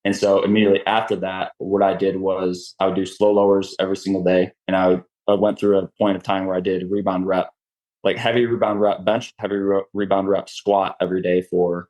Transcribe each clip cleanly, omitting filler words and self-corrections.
And so immediately after that, what I did was I would do slow lowers every single day. And I went through a point of time where I did rebound rep, like heavy rebound rep bench, heavy rebound rep squat every day for,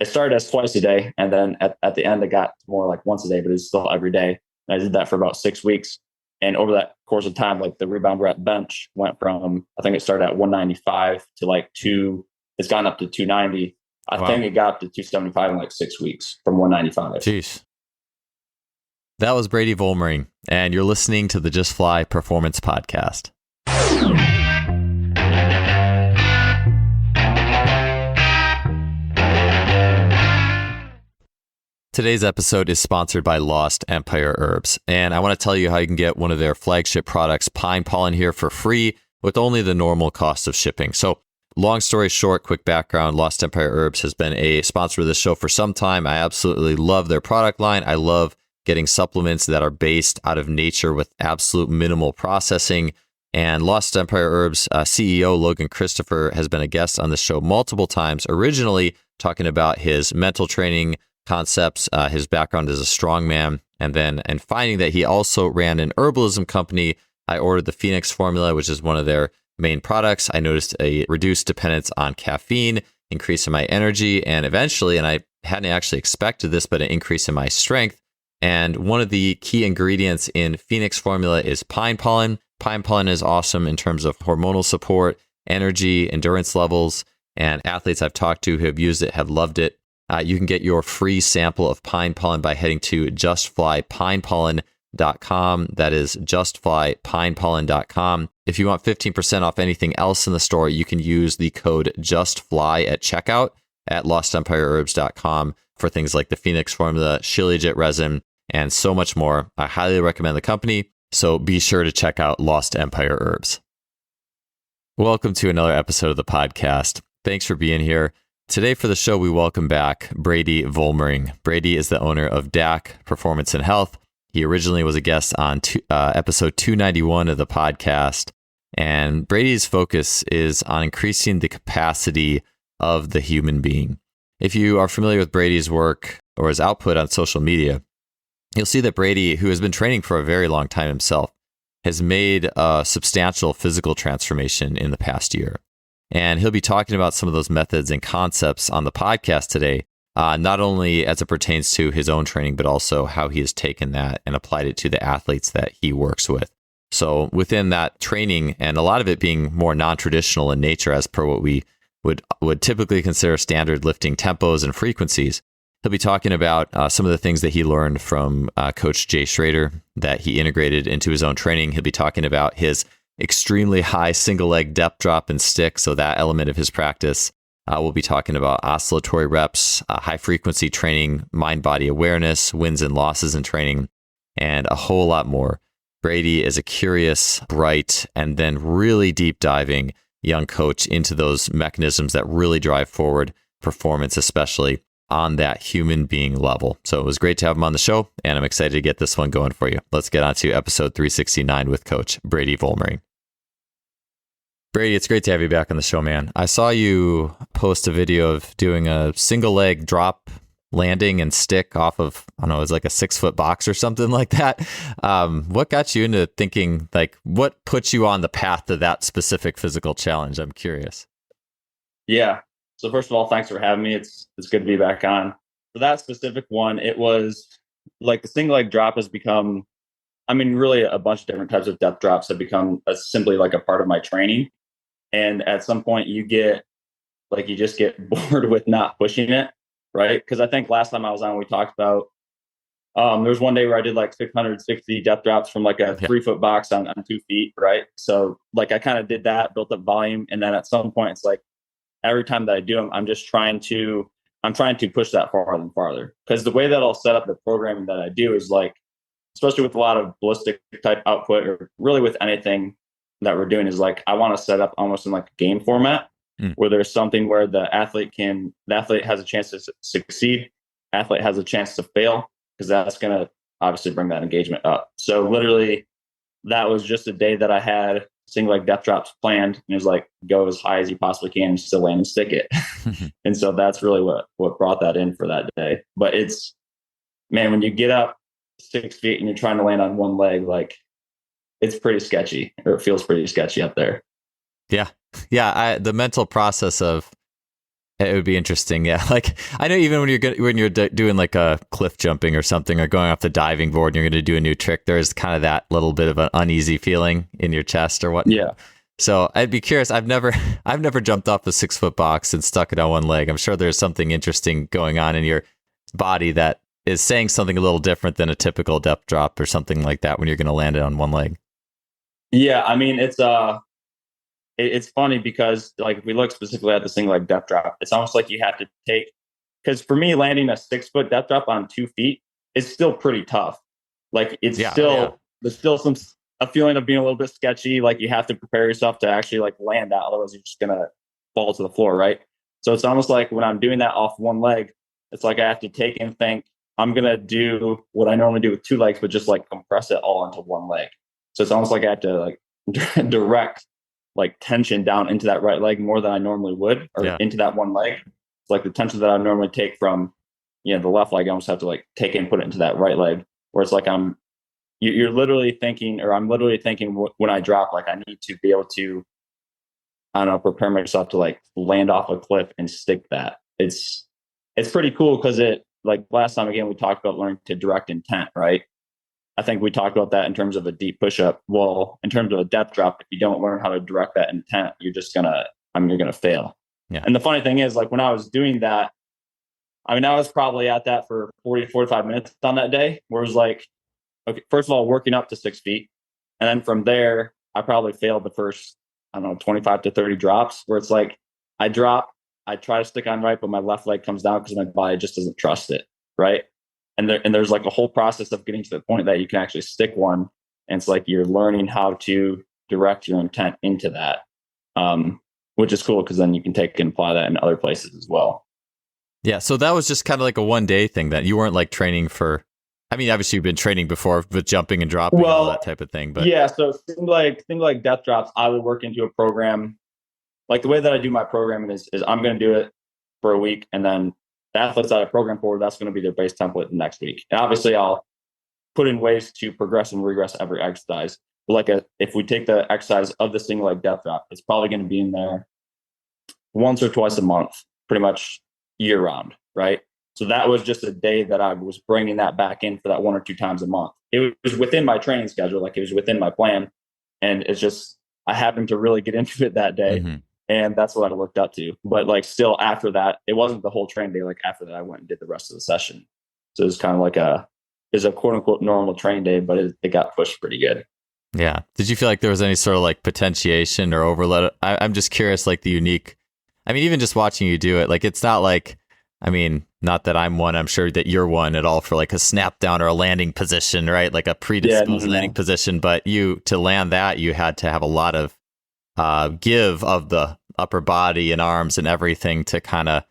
it started as twice a day. And then at the end, it got more like once a day, but it's still every day. And I did that for about 6 weeks. And over that course of time, like the rebound rep bench went from, I think it started at 195 to like it's gone up to 290. I Wow. think it got up to 275 in like 6 weeks from 195. Jeez. That was Brady Volmering, and you're listening to the Just Fly Performance Podcast. Today's episode is sponsored by Lost Empire Herbs, and I want to tell you how you can get one of their flagship products, Pine Pollen, here for free with only the normal cost of shipping. So, long story short, quick background, Lost Empire Herbs has been a sponsor of this show for some time. I absolutely love their product line. I love getting supplements that are based out of nature with absolute minimal processing. And Lost Empire Herbs CEO Logan Christopher has been a guest on the show multiple times, originally talking about his mental training concepts, his background as a strongman, and finding that he also ran an herbalism company. I ordered the Phoenix formula, which is one of their main products. I noticed a reduced dependence on caffeine, increase in my energy, and eventually, and I hadn't actually expected this, but an increase in my strength. And one of the key ingredients in Phoenix formula is pine pollen. Pine pollen is awesome in terms of hormonal support, energy, endurance levels, and athletes I've talked to who have used it have loved it. You can get your free sample of pine pollen by heading to justflypinepollen.com. That is justflypinepollen.com. If you want 15% off anything else in the store, you can use the code JUSTFLY at checkout at lostempireherbs.com for things like the Phoenix formula, Shilajit resin, and so much more. I highly recommend the company, so be sure to check out Lost Empire Herbs. Welcome to another episode of the podcast. Thanks for being here. Today for the show, we welcome back Brady Volmering. Brady is the owner of DAC Performance and Health. He originally was a guest on episode 291 of the podcast. And Brady's focus is on increasing the capacity of the human being. If you are familiar with Brady's work or his output on social media, you'll see that Brady, who has been training for a very long time himself, has made a substantial physical transformation in the past year. And he'll be talking about some of those methods and concepts on the podcast today, not only as it pertains to his own training, but also how he has taken that and applied it to the athletes that he works with. So within that training, and a lot of it being more non-traditional in nature as per what we would typically consider standard lifting tempos and frequencies, he'll be talking about some of the things that he learned from Coach Jay Schroeder that he integrated into his own training. He'll be talking about his extremely high single leg depth drop and stick. So that element of his practice. We'll be talking about oscillatory reps, high frequency training, mind body awareness, wins and losses in training, and a whole lot more. Brady is a curious, bright, and then really deep diving young coach into those mechanisms that really drive forward performance, especially on that human being level. So it was great to have him on the show, and I'm excited to get this one going for you. Let's get on to episode 369 with Coach Brady Volmering. Brady, it's great to have you back on the show, man. I saw you post a video of doing a single leg drop landing and stick off of, I don't know, it was like a 6-foot box or something like that. What got you into thinking, like, what put you on the path to that specific physical challenge? I'm curious. Yeah. So first of all, thanks for having me. It's good to be back on. For that specific one, it was like the single leg drop has become, really a bunch of different types of depth drops have become simply like a part of my training. And at some point you just get bored with not pushing it, right? Because I think last time I was on, we talked about, there was one day where I did like 660 depth drops from like a 3-foot box on 2 feet, right? So like I kind of did that, built up volume. And then at some point it's like, every time that I do them, I'm trying to push that farther and farther. Because the way that I'll set up the programming that I do is like, especially with a lot of ballistic type output or really with anything that we're doing, is like, I want to set up almost in like a game format where there's something where the athlete has a chance to succeed, athlete has a chance to fail, because that's going to obviously bring that engagement up. So literally that was just a day that I had single leg depth drops planned, and it was like, go as high as you possibly can and still land and stick it. And so that's really what brought that in for that day. But it's man, when you get up 6 feet and you're trying to land on one leg, like it's pretty sketchy, or it feels pretty sketchy up there. Yeah. Yeah. The mental process of it would be interesting. Yeah. Like I know even when you're doing like a cliff jumping or something, or going off the diving board and you're going to do a new trick, there's kind of that little bit of an uneasy feeling in your chest or whatnot. Yeah. So I'd be curious. I've never jumped off a 6-foot box and stuck it on one leg. I'm sure there's something interesting going on in your body that is saying something a little different than a typical depth drop or something like that when you're going to land it on one leg. Yeah. I mean, it's funny because like if we look specifically at the single leg depth drop, it's almost like you have to take, because for me, landing a 6-foot depth drop on 2 feet is still pretty tough. Like it's there's still a feeling of being a little bit sketchy. Like you have to prepare yourself to actually like land that, otherwise you're just gonna fall to the floor, right? So it's almost like when I'm doing that off one leg, it's like I have to take and think I'm gonna do what I normally do with 2 legs, but just like compress it all into one leg. So it's almost like I have to like direct like tension down into that right leg more than I normally would, or into that one leg. It's like the tension that I normally take from, the left leg, I almost have to like take it and put it into that right leg, where it's like you're literally thinking, or I'm literally thinking when I drop, like I need to be able to, I don't know, prepare myself to like land off a cliff and stick that. It's pretty cool because it, like last time, again, we talked about learning to direct intent, right? I think we talked about that in terms of a deep push-up. Well, in terms of a depth drop, if you don't learn how to direct that intent, you're gonna fail. Yeah. And the funny thing is, like when I was doing that, I mean, I was probably at that for 40 to 45 minutes on that day, where it was like, okay, first of all, working up to 6 feet. And then from there, I probably failed the first, I don't know, 25 to 30 drops, where it's like I drop, I try to stick on right, but my left leg comes down because my body just doesn't trust it, right? And there's like a whole process of getting to the point that you can actually stick one. And it's like you're learning how to direct your intent into that, which is cool because then you can take and apply that in other places as well. Yeah. So that was just kind of like a 1-day thing that you weren't like training for. I mean, obviously you've been training before with jumping and dropping and all that type of thing. But yeah, so things like death drops, I would work into a program. Like the way that I do my programming is I'm going to do it for a week, and then the athletes that I program for, that's going to be their base template the next week. And obviously I'll put in ways to progress and regress every exercise. But if we take the exercise of the single leg death drop, it's probably going to be in there once or twice a month, pretty much year round, right? So that was just a day that I was bringing that back in for that 1 or 2 times a month. It was within my training schedule, like it was within my plan. And it's just, I happened to really get into it that day. Mm-hmm. And that's what I looked up to. But like still after that, it wasn't the whole training day. Like after that, I went and did the rest of the session. So it was kind of like a quote unquote normal training day, but it got pushed pretty good. Yeah. Did you feel like there was any sort of like potentiation or overload? I'm just curious, like the unique, I mean, even just watching you do it, like it's not like, I mean, not that I'm one, I'm sure that you're one at all for like a snap down or a landing position, right? Like a predisposed landing position. But to land that, you had to have a lot of give of the upper body and arms and everything to kind of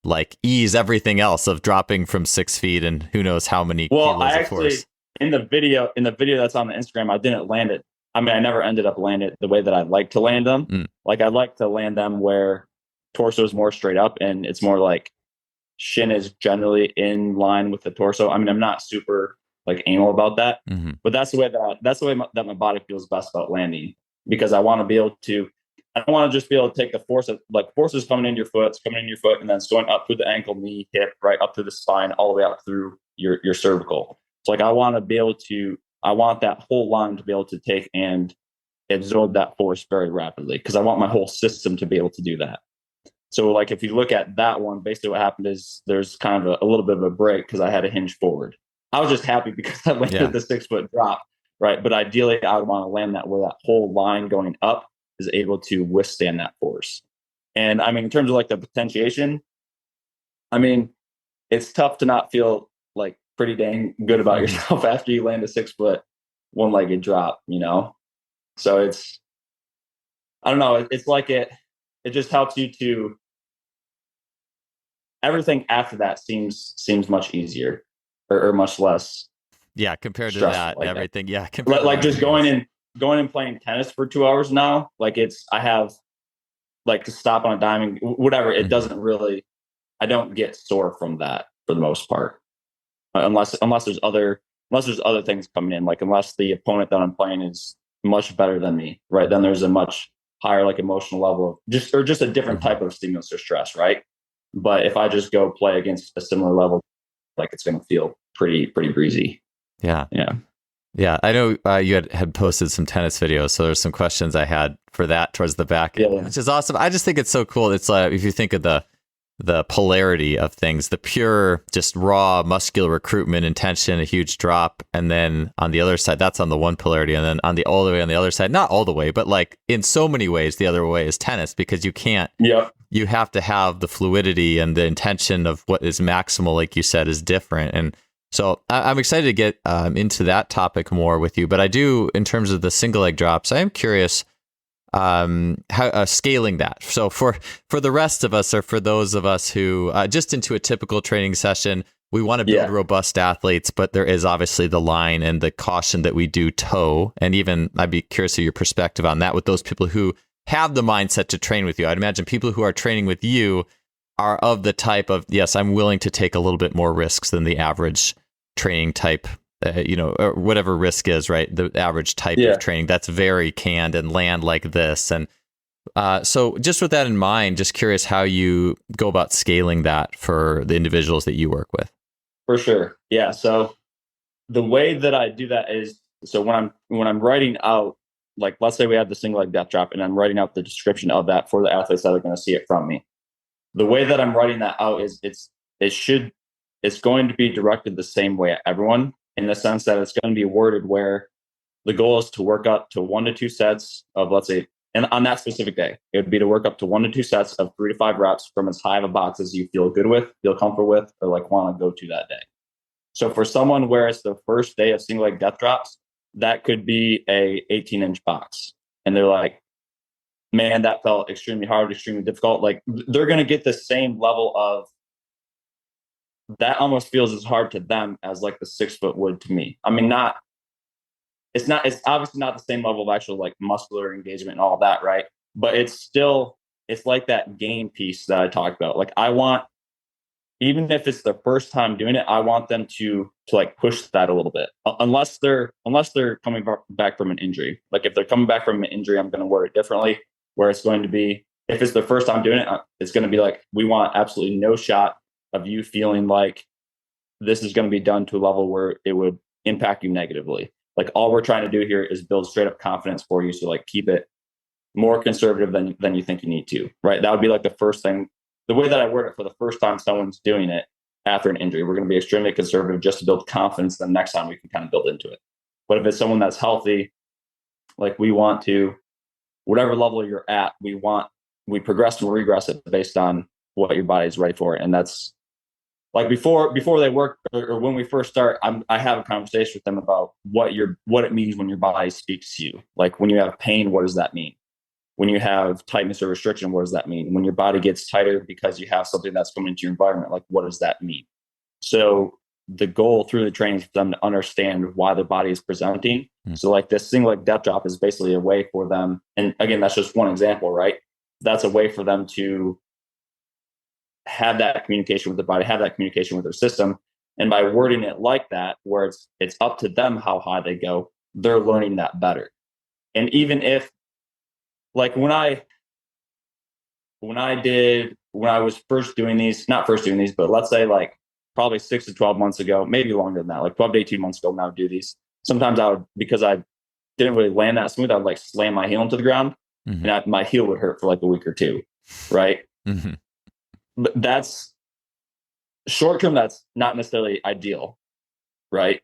like ease everything else of dropping from 6 feet and who knows how many kilos of force. In the video that's on the Instagram, I didn't land it. I mean, I never ended up landing it the way that I'd like to land them. Like I like to land them where torso is more straight up and it's more like shin is generally in line with the torso. I mean, I'm not super like anal about that, but that's the way that my body feels best about landing, because I want to be able to, I don't want to just be able to take the force of like forces coming into your foot, it's coming in your foot, and then it's going up through the ankle, knee, hip, right up through the spine, all the way up through your cervical. So like I want that whole line to be able to take and absorb that force very rapidly, because I want my whole system to be able to do that. So like if you look at that one, basically what happened is there's kind of a little bit of a break because I had to hinge forward. I was just happy because I landed the 6 foot drop, right? But ideally I would want to land that where that whole line going up is able to withstand that force. And I mean, in terms of like the potentiation, I mean, it's tough to not feel like pretty dang good about yourself after you land a 6 foot one-legged drop, So it's, I don't know. It's like it just helps you to, everything after that seems much easier or much less. Yeah. Compared to that, like everything. That. Yeah. Like just going and playing tennis for 2 hours now. Like I have like to stop on a dime, whatever. It doesn't really, I don't get sore from that for the most part. unless there's other things coming in, like unless the opponent that I'm playing is much better than me, right? Then there's a much higher like emotional level of just a different type of stimulus or stress, right? But if I just go play against a similar level, like it's going to feel pretty breezy. Yeah. Yeah. Yeah, I know you had posted some tennis videos, so there's some questions I had for that towards the back, which is awesome. I just think it's so cool. It's like if you think of the polarity of things, the pure, just raw muscular recruitment intention, a huge drop, and then on the other side, that's on the one polarity, and then all the way on the other side, not all the way, but like in so many ways, the other way is tennis, because you can't. Yeah. You have to have the fluidity and the intention of what is maximal, like you said, is different. And so I'm excited to get into that topic more with you. But I do, in terms of the single leg drops, I am curious how scaling that. So for the rest of us, or for those of us who just into a typical training session, we want to build robust athletes, but there is obviously the line and the caution that we do toe. And even I'd be curious of your perspective on that with those people who have the mindset to train with you. I'd imagine people who are training with you are of the type of, yes, I'm willing to take a little bit more risks than the average training type, or whatever risk is, right? The average type of training that's very canned and land like this. And so just with that in mind, just curious how you go about scaling that for the individuals that you work with. For sure. Yeah. So the way that I do that is, so when I'm writing out, like, let's say we have the single leg death drop and I'm writing out the description of that for the athletes that are going to see it from me. The way that I'm writing that out is it's going to be directed the same way at everyone, in the sense that it's going to be worded where the goal is to work up to 1 to 2 sets of, let's say, and on that specific day, it would be to work up to 1 to 2 sets of 3 to 5 reps from as high of a box as you feel good with, feel comfortable with, or like want to go to that day. So for someone where it's the first day of single leg death drops, that could be a 18-inch box. And they're like, man, that felt extremely hard, extremely difficult. Like, they're going to get the same level of, that almost feels as hard to them as like the 6 foot would to me. I mean, it's obviously not the same level of actual like muscular engagement and all that, right? But it's like that game piece that I talked about. Like, I want, even if it's the first time doing it, I want them to like push that a little bit, unless they're coming back from an injury. Like, if they're coming back from an injury, I'm going to word it differently, where it's going to be, if it's the first time doing it, it's going to be like, we want absolutely no shot of you feeling like this is going to be done to a level where it would impact you negatively. Like, all we're trying to do here is build straight up confidence for you. So like, keep it more conservative than you think you need to, right? That would be like the first thing, the way that I word it for the first time someone's doing it after an injury. We're going to be extremely conservative just to build confidence. Then next time we can kind of build into it. But if it's someone that's healthy, like, we want to, whatever level you're at, we progress and regress it based on what your body is ready for. And that's like, before they work, or when we first start, I have a conversation with them about what it means when your body speaks to you. Like, when you have pain, what does that mean? When you have tightness or restriction, what does that mean? When your body gets tighter because you have something that's coming into your environment, like, what does that mean? So the goal through the training is for them to understand why their body is presenting. So like, this single leg death drop is basically a way for them. And again, that's just one example, right? That's a way for them to have that communication with the body, have that communication with their system. And by wording it like that, where it's up to them how high they go, they're learning that better. And even if, like, when I was first doing these, not first doing these, but let's say like probably 6 to 12 months ago, maybe longer than that, like 12 to 18 months ago, when I would do these, sometimes I would, because I didn't really land that smooth, I would like slam my heel into the ground, and my heel would hurt for like a week or two. Right. But that's short term. That's not necessarily ideal. Right.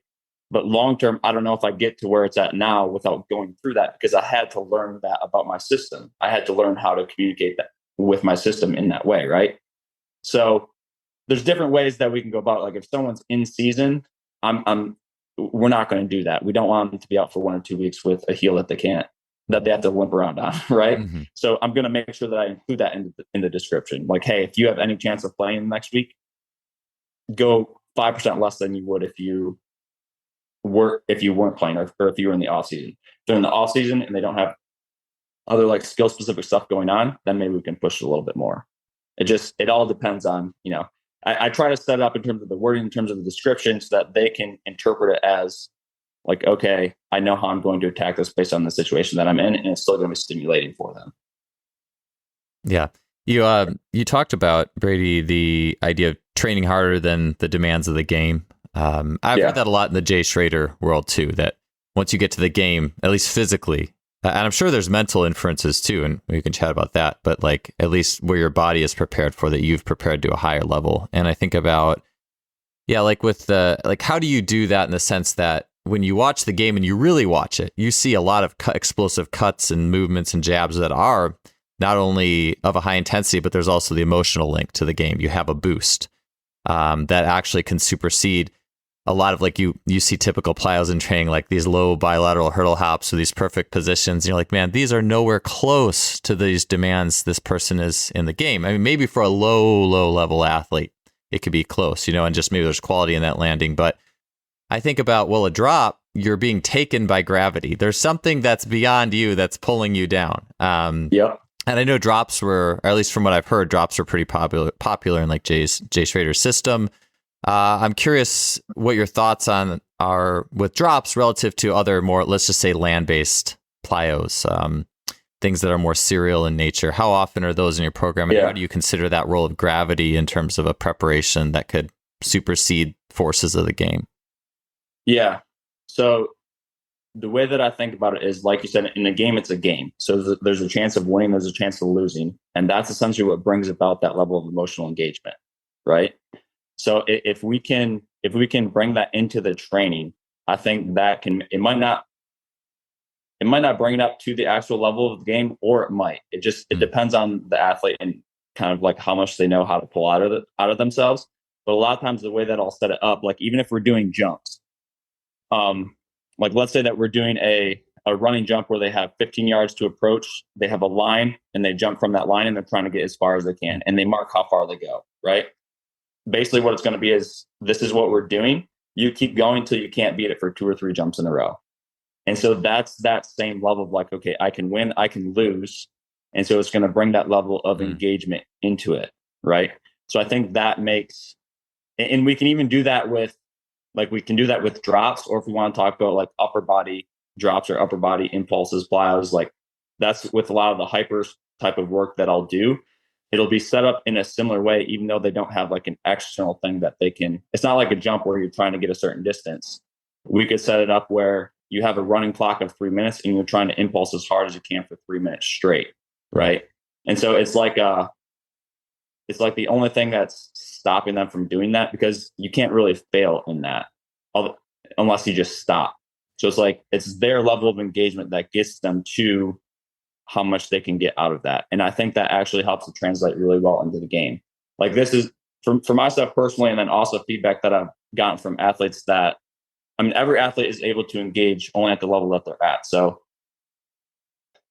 But long term, I don't know if I get to where it's at now without going through that, because I had to learn that about my system. I had to learn how to communicate that with my system in that way. Right. So there's different ways that we can go about it. Like, if someone's in season, we're not going to do that. We don't want them to be out for 1 or 2 weeks with a heel that they have to limp around on. Right. So I'm going to make sure that I include that in the description. Like, hey, if you have any chance of playing next week, go 5% less than you would if you weren't playing, or if you were in the off season. If they're in the off season and they don't have other like skill specific stuff going on, then maybe we can push it a little bit more. It all depends on, I try to set it up in terms of the wording, in terms of the description, so that they can interpret it as like, okay, I know how I'm going to attack this based on the situation that I'm in, and it's still going to be stimulating for them. Yeah. You talked about, Brady, the idea of training harder than the demands of the game. I've heard that a lot in the Jay Schroeder world too, that once you get to the game, at least physically, and I'm sure there's mental inferences too, and we can chat about that, but like at least where your body is prepared for that, you've prepared to a higher level. And I think about, like with like, how do you do that in the sense that when you watch the game and you really watch it, you see a lot of explosive cuts and movements and jabs that are not only of a high intensity, but there's also the emotional link to the game. You have a boost that actually can supersede a lot of, like, you see typical plyos in training, like these low bilateral hurdle hops or these perfect positions. And you're like, man, these are nowhere close to these demands this person is in the game. I mean, maybe for a low level athlete, it could be close, and just maybe there's quality in that landing. But I think about, well, a drop, you're being taken by gravity. There's something that's beyond you that's pulling you down. Yep. And I know drops were, or at least from what I've heard, drops were pretty popular in like Jay Schroeder's system. I'm curious what your thoughts are with drops relative to other more, let's just say, land-based plyos, things that are more serial in nature. How often are those in your program, and how do you consider that role of gravity in terms of a preparation that could supersede forces of the game? Yeah. So the way that I think about it is, like you said, in a game, it's a game. So there's a chance of winning, there's a chance of losing. And that's essentially what brings about that level of emotional engagement, right? So if we can bring that into the training, I think that it might not bring it up to the actual level of the game, or it might. It depends on the athlete and kind of like how much they know how to pull out of themselves. But a lot of times the way that I'll set it up, like even if we're doing jumps, like let's say that we're doing a running jump where they have 15 yards to approach, they have a line and they jump from that line and they're trying to get as far as they can, and they mark how far they go, right? Basically what it's going to be is, this is what we're doing. You keep going till you can't beat it for 2 or 3 jumps in a row. And so that's that same level of like, okay, I can win, I can lose. And so it's going to bring that level of engagement into it, right? So I think that makes, and we can even do that with, like, we can do that with drops, or if we want to talk about like upper body drops or upper body impulses, plyos, like that's with a lot of the hyper type of work that I'll do. It'll be set up in a similar way, even though they don't have like an external thing that they can, it's not like a jump where you're trying to get a certain distance. We could set it up where you have a running clock of 3 minutes and you're trying to impulse as hard as you can for 3 minutes straight. Right. And so it's like the only thing that's stopping them from doing that, because you can't really fail in that unless you just stop. So it's like, it's their level of engagement that gets them to how much they can get out of that. And I think that actually helps to translate really well into the game. Like, this is for myself personally, and then also feedback that I've gotten from athletes that, I mean, every athlete is able to engage only at the level that they're at. So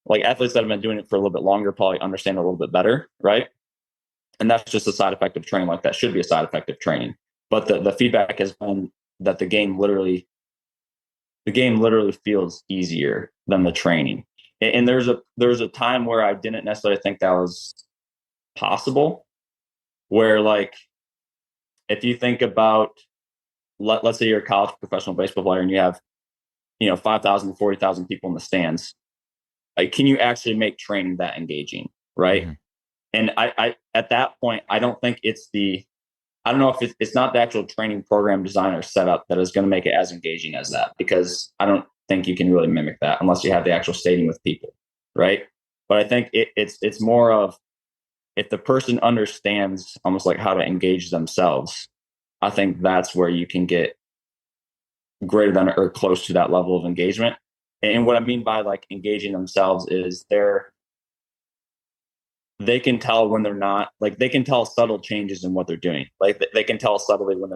like athletes that have been doing it for a little bit longer probably understand it a little bit better, right? And that's just a side effect of training. Like, that should be a side effect of training. But the feedback has been that the game literally feels easier than the training. And there's a time where I didn't necessarily think that was possible, where like, if you think about, let's say you're a college professional baseball player and you have 5,000 to 40,000 people in the stands, like, can you actually make training that engaging, right? Mm-hmm. And I at that point, I don't think I don't know if it's not the actual training program designer setup that is going to make it as engaging as that, because I don't think you can really mimic that unless you have the actual stadium with people, right? But I think it's more of, if the person understands almost like how to engage themselves, I think that's where you can get greater than or close to that level of engagement. And what I mean by like engaging themselves is they can tell when they're not, like, they can tell subtle changes in what they're doing. Like, they can tell subtly when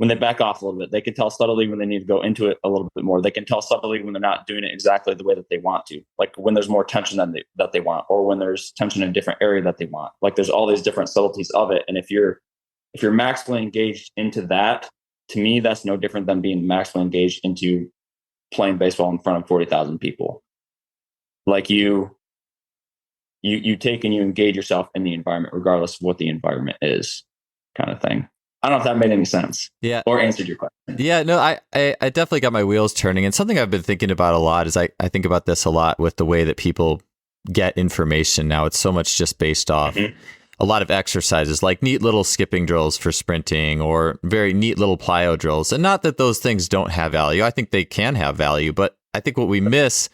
they back off a little bit. They can tell subtly when they need to go into it a little bit more. They can tell subtly when they're not doing it exactly the way that they want to, like when there's more tension that they want, or when there's tension in a different area that they want. Like, there's all these different subtleties of it. And if you're maximally engaged into that, to me, that's no different than being maximally engaged into playing baseball in front of 40,000 people. Like, you take and you engage yourself in the environment, regardless of what the environment is. kind of thing. I don't know if that made any sense. Yeah. Or answered your question. Yeah, no, I definitely got my wheels turning. And something I've been thinking about a lot is I think about this a lot with the way that people get information now. It's so much just based off a lot of exercises, like neat little skipping drills for sprinting or very neat little plyo drills. And not that those things don't have value. I think they can have value. But I think what we miss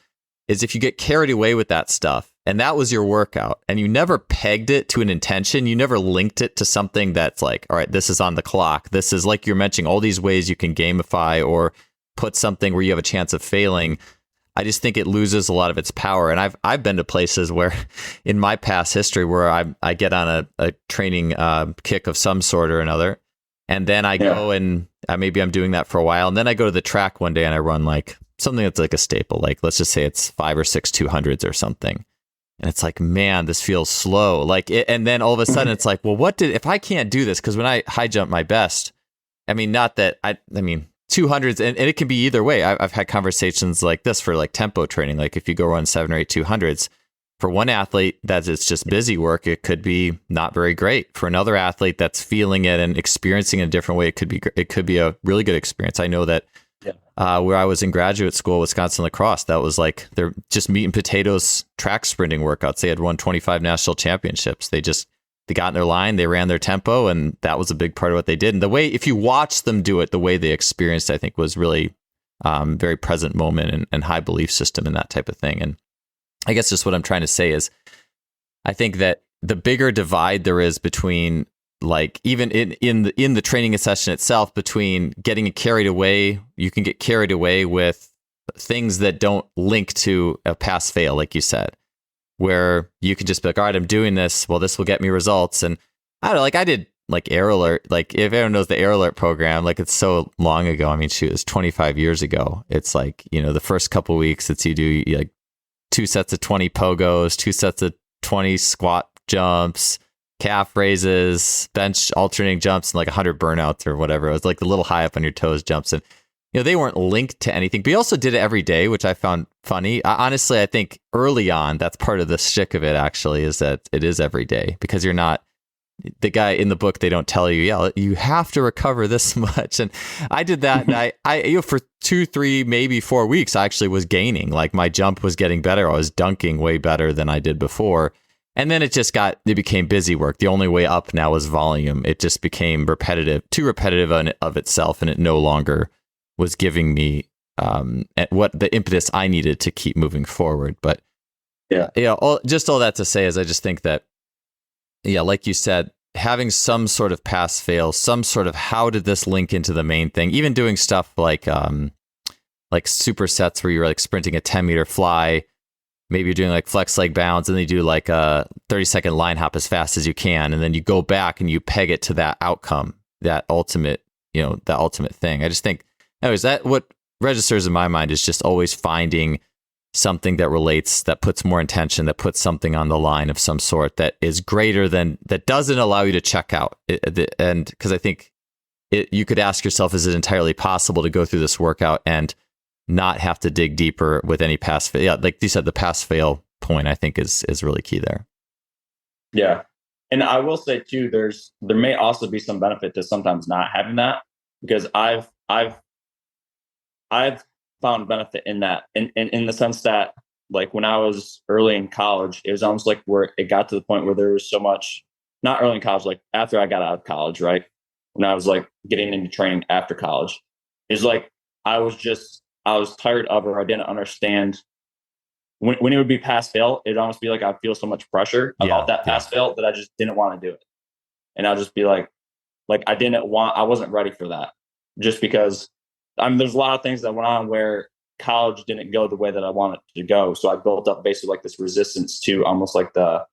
is if you get carried away with that stuff and that was your workout and you never pegged it to an intention, you never linked it to something that's like, all right, this is on the clock. This is, like you're mentioning, all these ways you can gamify or put something where you have a chance of failing. I just think it loses a lot of its power. And I've been to places where in my past history where I get on a training kick of some sort or another. And then I go and maybe I'm doing that for a while. And then I go to the track one day and I run like something that's like a staple. Like, let's just say it's 5 or 6 200s or something. And it's like, man, this feels slow. Like, and then all of a sudden it's like, well, if I can't do this? Because when I high jump my best, I mean, not that I mean, 200s, and it can be either way. I've had conversations like this for like tempo training. Like if you go run 7 or 8 200s, for one athlete that it's just busy work, it could be not very great. For another athlete that's feeling it and experiencing it in a different way, it could be a really good experience. I know that where I was in graduate school, Wisconsin lacrosse, that was like they're just meat and potatoes track sprinting workouts. They had won 25 national championships. They got in their line, they ran their tempo, and that was a big part of what they did. And the way, if you watch them do it, the way they experienced, I think, was really very present moment and high belief system and that type of thing. And I guess just what I'm trying to say is, I think that the bigger divide there is between, like, even in the training session itself, between getting carried away, you can get carried away with things that don't link to a pass fail, like you said, where you can just be like, all right, I'm doing this. Well, this will get me results. And I don't know, like I did like Air Alert, like if everyone knows the Air Alert program, like it's so long ago. I mean, shoot, it was 25 years ago. It's like, the first couple of weeks it's you do like 2 sets of 20 pogos, 2 sets of 20 squat jumps, calf raises, bench alternating jumps, and like 100 burnouts or whatever. It was like the little high up on your toes jumps. And, they weren't linked to anything, but he also did it every day, which I found funny. Honestly, I think early on, that's part of the shtick of it actually, is that it is every day, because you're not, the guy in the book, they don't tell you, you have to recover this much. And I did that. And I for 2, 3, maybe 4 weeks, I actually was gaining, like my jump was getting better. I was dunking way better than I did before. And then it became busy work. The only way up now is volume. It just became too repetitive of itself. And it no longer was giving me what the impetus I needed to keep moving forward. But all that to say is, I just think that, like you said, having some sort of pass fail, some sort of how did this link into the main thing, even doing stuff like supersets where you're like sprinting a 10-meter fly, maybe you're doing like flex leg bounds, and then you do like a 30-second line hop as fast as you can, and then you go back and you peg it to that outcome, that ultimate thing. I just think, anyways, that what registers in my mind is just always finding something that relates, that puts more intention, that puts something on the line of some sort that is greater than, that doesn't allow you to check out. And because I think you could ask yourself, is it entirely possible to go through this workout and not have to dig deeper with any pass fail? Yeah, like you said, the pass fail point, I think is really key there. Yeah. And I will say too, there may also be some benefit to sometimes not having that, because I've found benefit in that, in the sense that, like when I was early in college, it was almost like where it got to the point where there was so much, not early in college, like after I got out of college, right? When I was like getting into training after college, it's like I was tired of, or I didn't understand when it would be pass fail, it'd almost be like I'd feel so much pressure about that pass fail that I just didn't want to do it. And I'll just be like I wasn't ready for that, just because there's a lot of things that went on where college didn't go the way that I wanted it to go. So I built up basically like this resistance to almost like the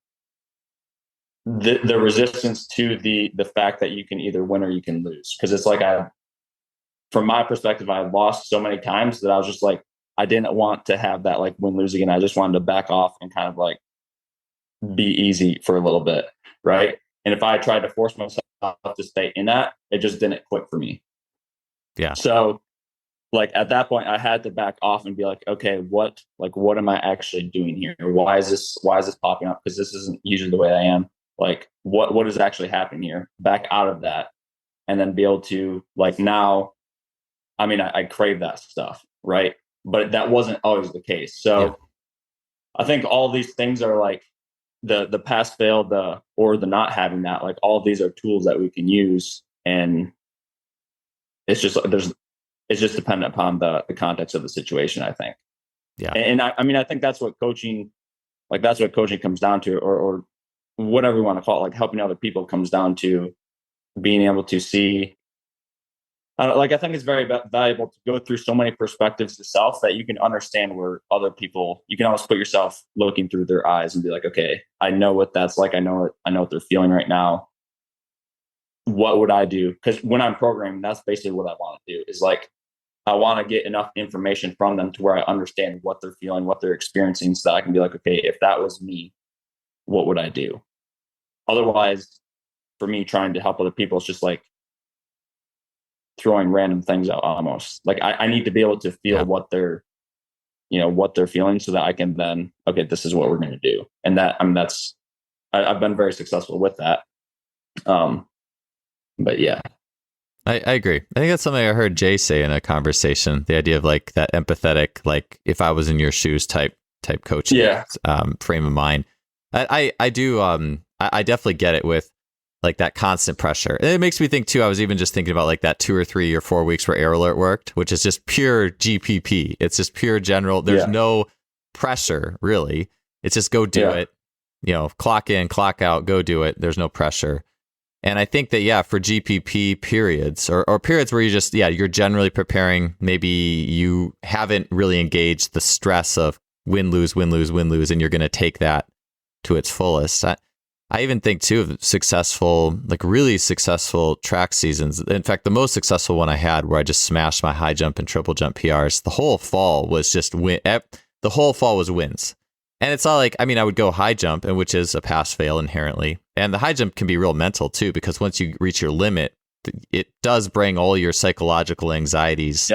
resistance to the fact that you can either win or you can lose. Because it's like from my perspective, I lost so many times that I was just like, I didn't want to have that like win lose again. I just wanted to back off and kind of like be easy for a little bit, right? And if I tried to force myself to stay in that, it just didn't click for me. Yeah. So like at that point, I had to back off and be like, okay, what am I actually doing here? Why is this popping up? Because this isn't usually the way I am. like what is actually happening here, back out of that, and then be able to, like, now, I mean, I crave that stuff, right? But that wasn't always the case. Yeah. So I think all these things are like the pass fail, or the not having that, like all of these are tools that we can use, and it's just dependent upon the context of the situation, I think. Yeah. And I mean, I think that's what coaching, like that's what coaching comes down to, or whatever you want to call it, like helping other people comes down to being able to see. Like, I think it's very valuable to go through so many perspectives to self that you can understand where other people, you can almost put yourself looking through their eyes and be like, okay, I know what that's like. I know what they're feeling right now. What would I do? Because when I'm programming, that's basically what I want to do, is like, I want to get enough information from them to where I understand what they're feeling, what they're experiencing, so that I can be like, okay, if that was me, what would I do? Otherwise, for me, trying to help other people, it's just like throwing random things out almost. Like, I need to be able to feel what they're feeling, so that I can then, okay, this is what we're going to do. And that, I mean, I've been very successful with that. But yeah. I agree. I think that's something I heard Jay say in a conversation. The idea of like that empathetic, like if I was in your shoes type coaching, frame of mind. I do. I definitely get it with like that constant pressure. And it makes me think too. I was even just thinking about like that 2 or 3 or 4 weeks where Air Alert worked, which is just pure GPP. It's just pure general. There's no pressure really. It's just go do it. Clock in, clock out, go do it. There's no pressure. And I think that, for GPP periods or periods where you just, you're generally preparing, maybe you haven't really engaged the stress of win, lose, and you're going to take that to its fullest. I even think too of successful, like really successful track seasons. In fact, the most successful one I had where I just smashed my high jump and triple jump PRs, the whole fall was just the whole fall was wins. And it's not like, I mean, I would go high jump, and which is a pass fail inherently. And the high jump can be real mental too, because once you reach your limit, it does bring all your psychological anxieties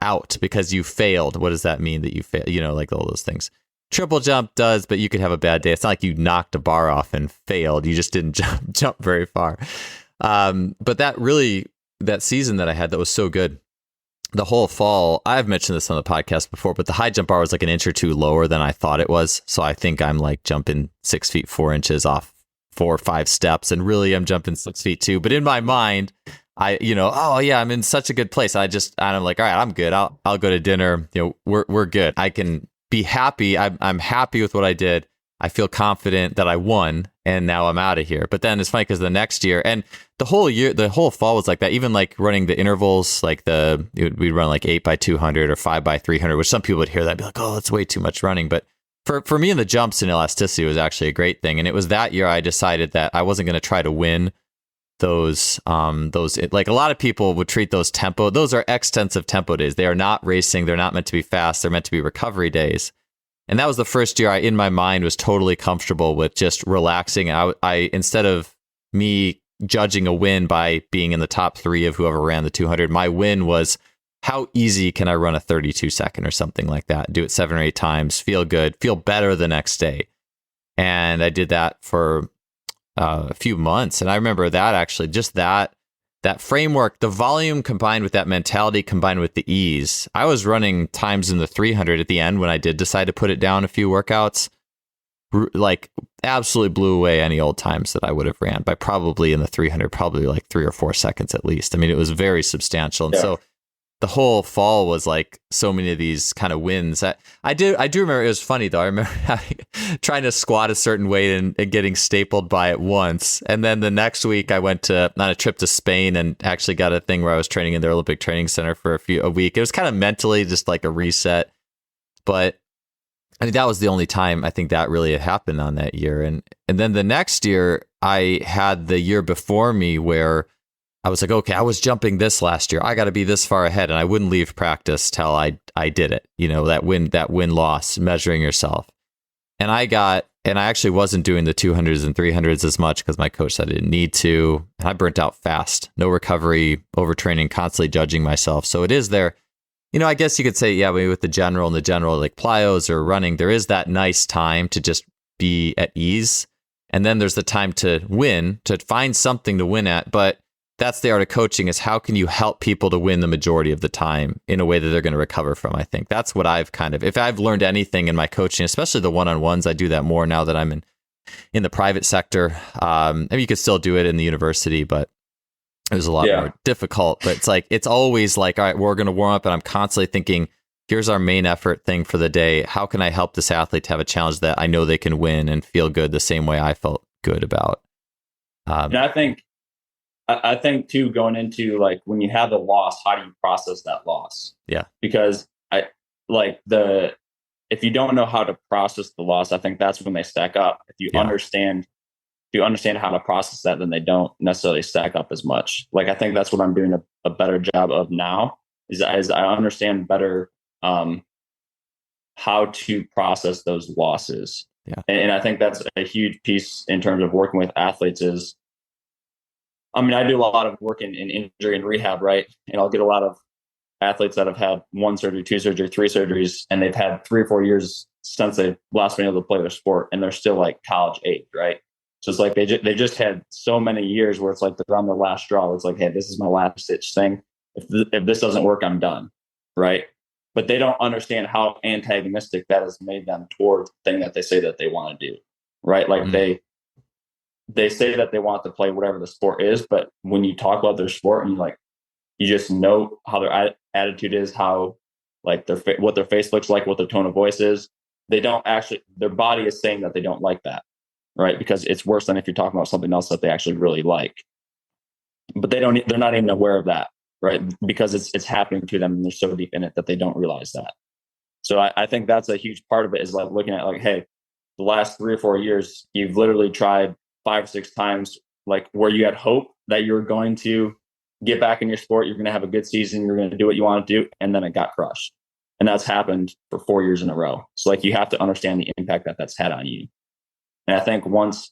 out because you failed. What does that mean that you failed? Like all those things. Triple jump does, but you could have a bad day. It's not like you knocked a bar off and failed. You just didn't jump very far. But that season that I had that was so good. The whole fall, I've mentioned this on the podcast before, but the high jump bar was like an inch or two lower than I thought it was. So I think I'm like jumping 6 feet 4 inches off 4 or 5 steps, and really I'm jumping 6 feet 2. But in my mind, I'm in such a good place. I'm like, all right, I'm good. I'll go to dinner. We're good. I can be happy. I'm happy with what I did. I feel confident that I won, and now I'm out of here. But then it's funny because the next year, and the whole fall was like that. Even like running the intervals, like we'd run like 8x200 or 5x300, which some people would hear that and be like, oh, that's way too much running. But for me, in the jumps and elasticity was actually a great thing. And it was that year I decided that I wasn't going to try to win those like a lot of people would treat those are extensive tempo days. They are not racing. They're not meant to be fast. They're meant to be recovery days. And that was the first year I, in my mind, was totally comfortable with just relaxing. I instead of me judging a win by being in the top 3 of whoever ran the 200, my win was how easy can I run a 32 second or something like that? Do it 7 or 8 times, feel good, feel better the next day. And I did that for a few months. And I remember that actually, just that framework, the volume combined with that mentality, combined with the ease. I was running times in the 300 at the end when I did decide to put it down a few workouts, like absolutely blew away any old times that I would have ran by probably in the 300, probably like 3 or 4 seconds at least. I mean, it was very substantial. And so the whole fall was like so many of these kind of wins. I do remember, it was funny though. I remember trying to squat a certain weight and getting stapled by it once. And then the next week I went on a trip to Spain and actually got a thing where I was training in their Olympic Training Center for a week. It was kind of mentally just like a reset. But I mean, that was the only time I think that really had happened on that year. And then the next year I had the year before me where I was like, okay, I was jumping this last year. I got to be this far ahead. And I wouldn't leave practice till I did it. That win loss, measuring yourself. And I actually wasn't doing the 200s and 300s as much because my coach said I didn't need to. And I burnt out fast. No recovery, overtraining, constantly judging myself. So it is there. I guess you could say, maybe with the general like plyos or running, there is that nice time to just be at ease. And then there's the time to win, to find something to win at. But that's the art of coaching, is how can you help people to win the majority of the time in a way that they're going to recover from. I think that's what I've if I've learned anything in my coaching, especially the one-on-ones, I do that more now that I'm in the private sector. I mean, you could still do it in the university, but it was a lot more difficult. But it's always like, all right, we're going to warm up, and I'm constantly thinking, here's our main effort thing for the day. How can I help this athlete to have a challenge that I know they can win and feel good the same way I felt good about? And I think too, going into like when you have the loss, how do you process that loss? Yeah. Because if you don't know how to process the loss, I think that's when they stack up. If you understand how to process that, then they don't necessarily stack up as much. Like, I think that's what I'm doing a better job of now is I understand better how to process those losses. Yeah. And I think that's a huge piece in terms of working with athletes is, I mean, I do a lot of work in injury and rehab, right? And I'll get a lot of athletes that have had 1 surgery, 2 surgery, 3 surgeries, and they've had 3 or 4 years since they've last been able to play their sport, and they're still like college age, right? So it's like they just had so many years where it's like they're on their last straw. It's like, hey, this is my last stitch thing. If this doesn't work, I'm done, right? But they don't understand how antagonistic that has made them toward the thing that they say that they want to do, right? Like they say that they want to play whatever the sport is, but when you talk about their sport and you just know how their attitude is, how like what their face looks like, what their tone of voice is, they don't actually, their body is saying that they don't like that, right? Because it's worse than if you're talking about something else that they actually really like. But they're not even aware of that, right? Because it's happening to them and they're so deep in it that they don't realize that. So I think that's a huge part of it, is like looking at like, hey, the last 3 or 4 years, you've literally tried 5 or 6 times, like where you had hope that you were going to get back in your sport, you're going to have a good season, you're going to do what you want to do, and then it got crushed. And that's happened for 4 years in a row. So like you have to understand the impact that that's had on you. And I think once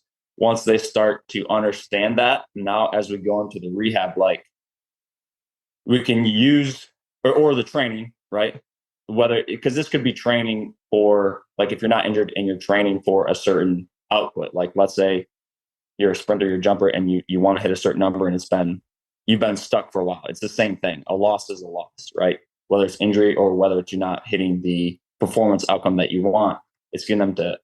they start to understand that, now as we go into the rehab, like we can use or the training, right? Whether, because this could be training for, like, if you're not injured and you're training for a certain output, like let's say you're a sprinter, you're a jumper, and you want to hit a certain number and you've been stuck for a while. It's the same thing. A loss is a loss, right? Whether it's injury or whether it's you're not hitting the performance outcome that you want, it's getting them to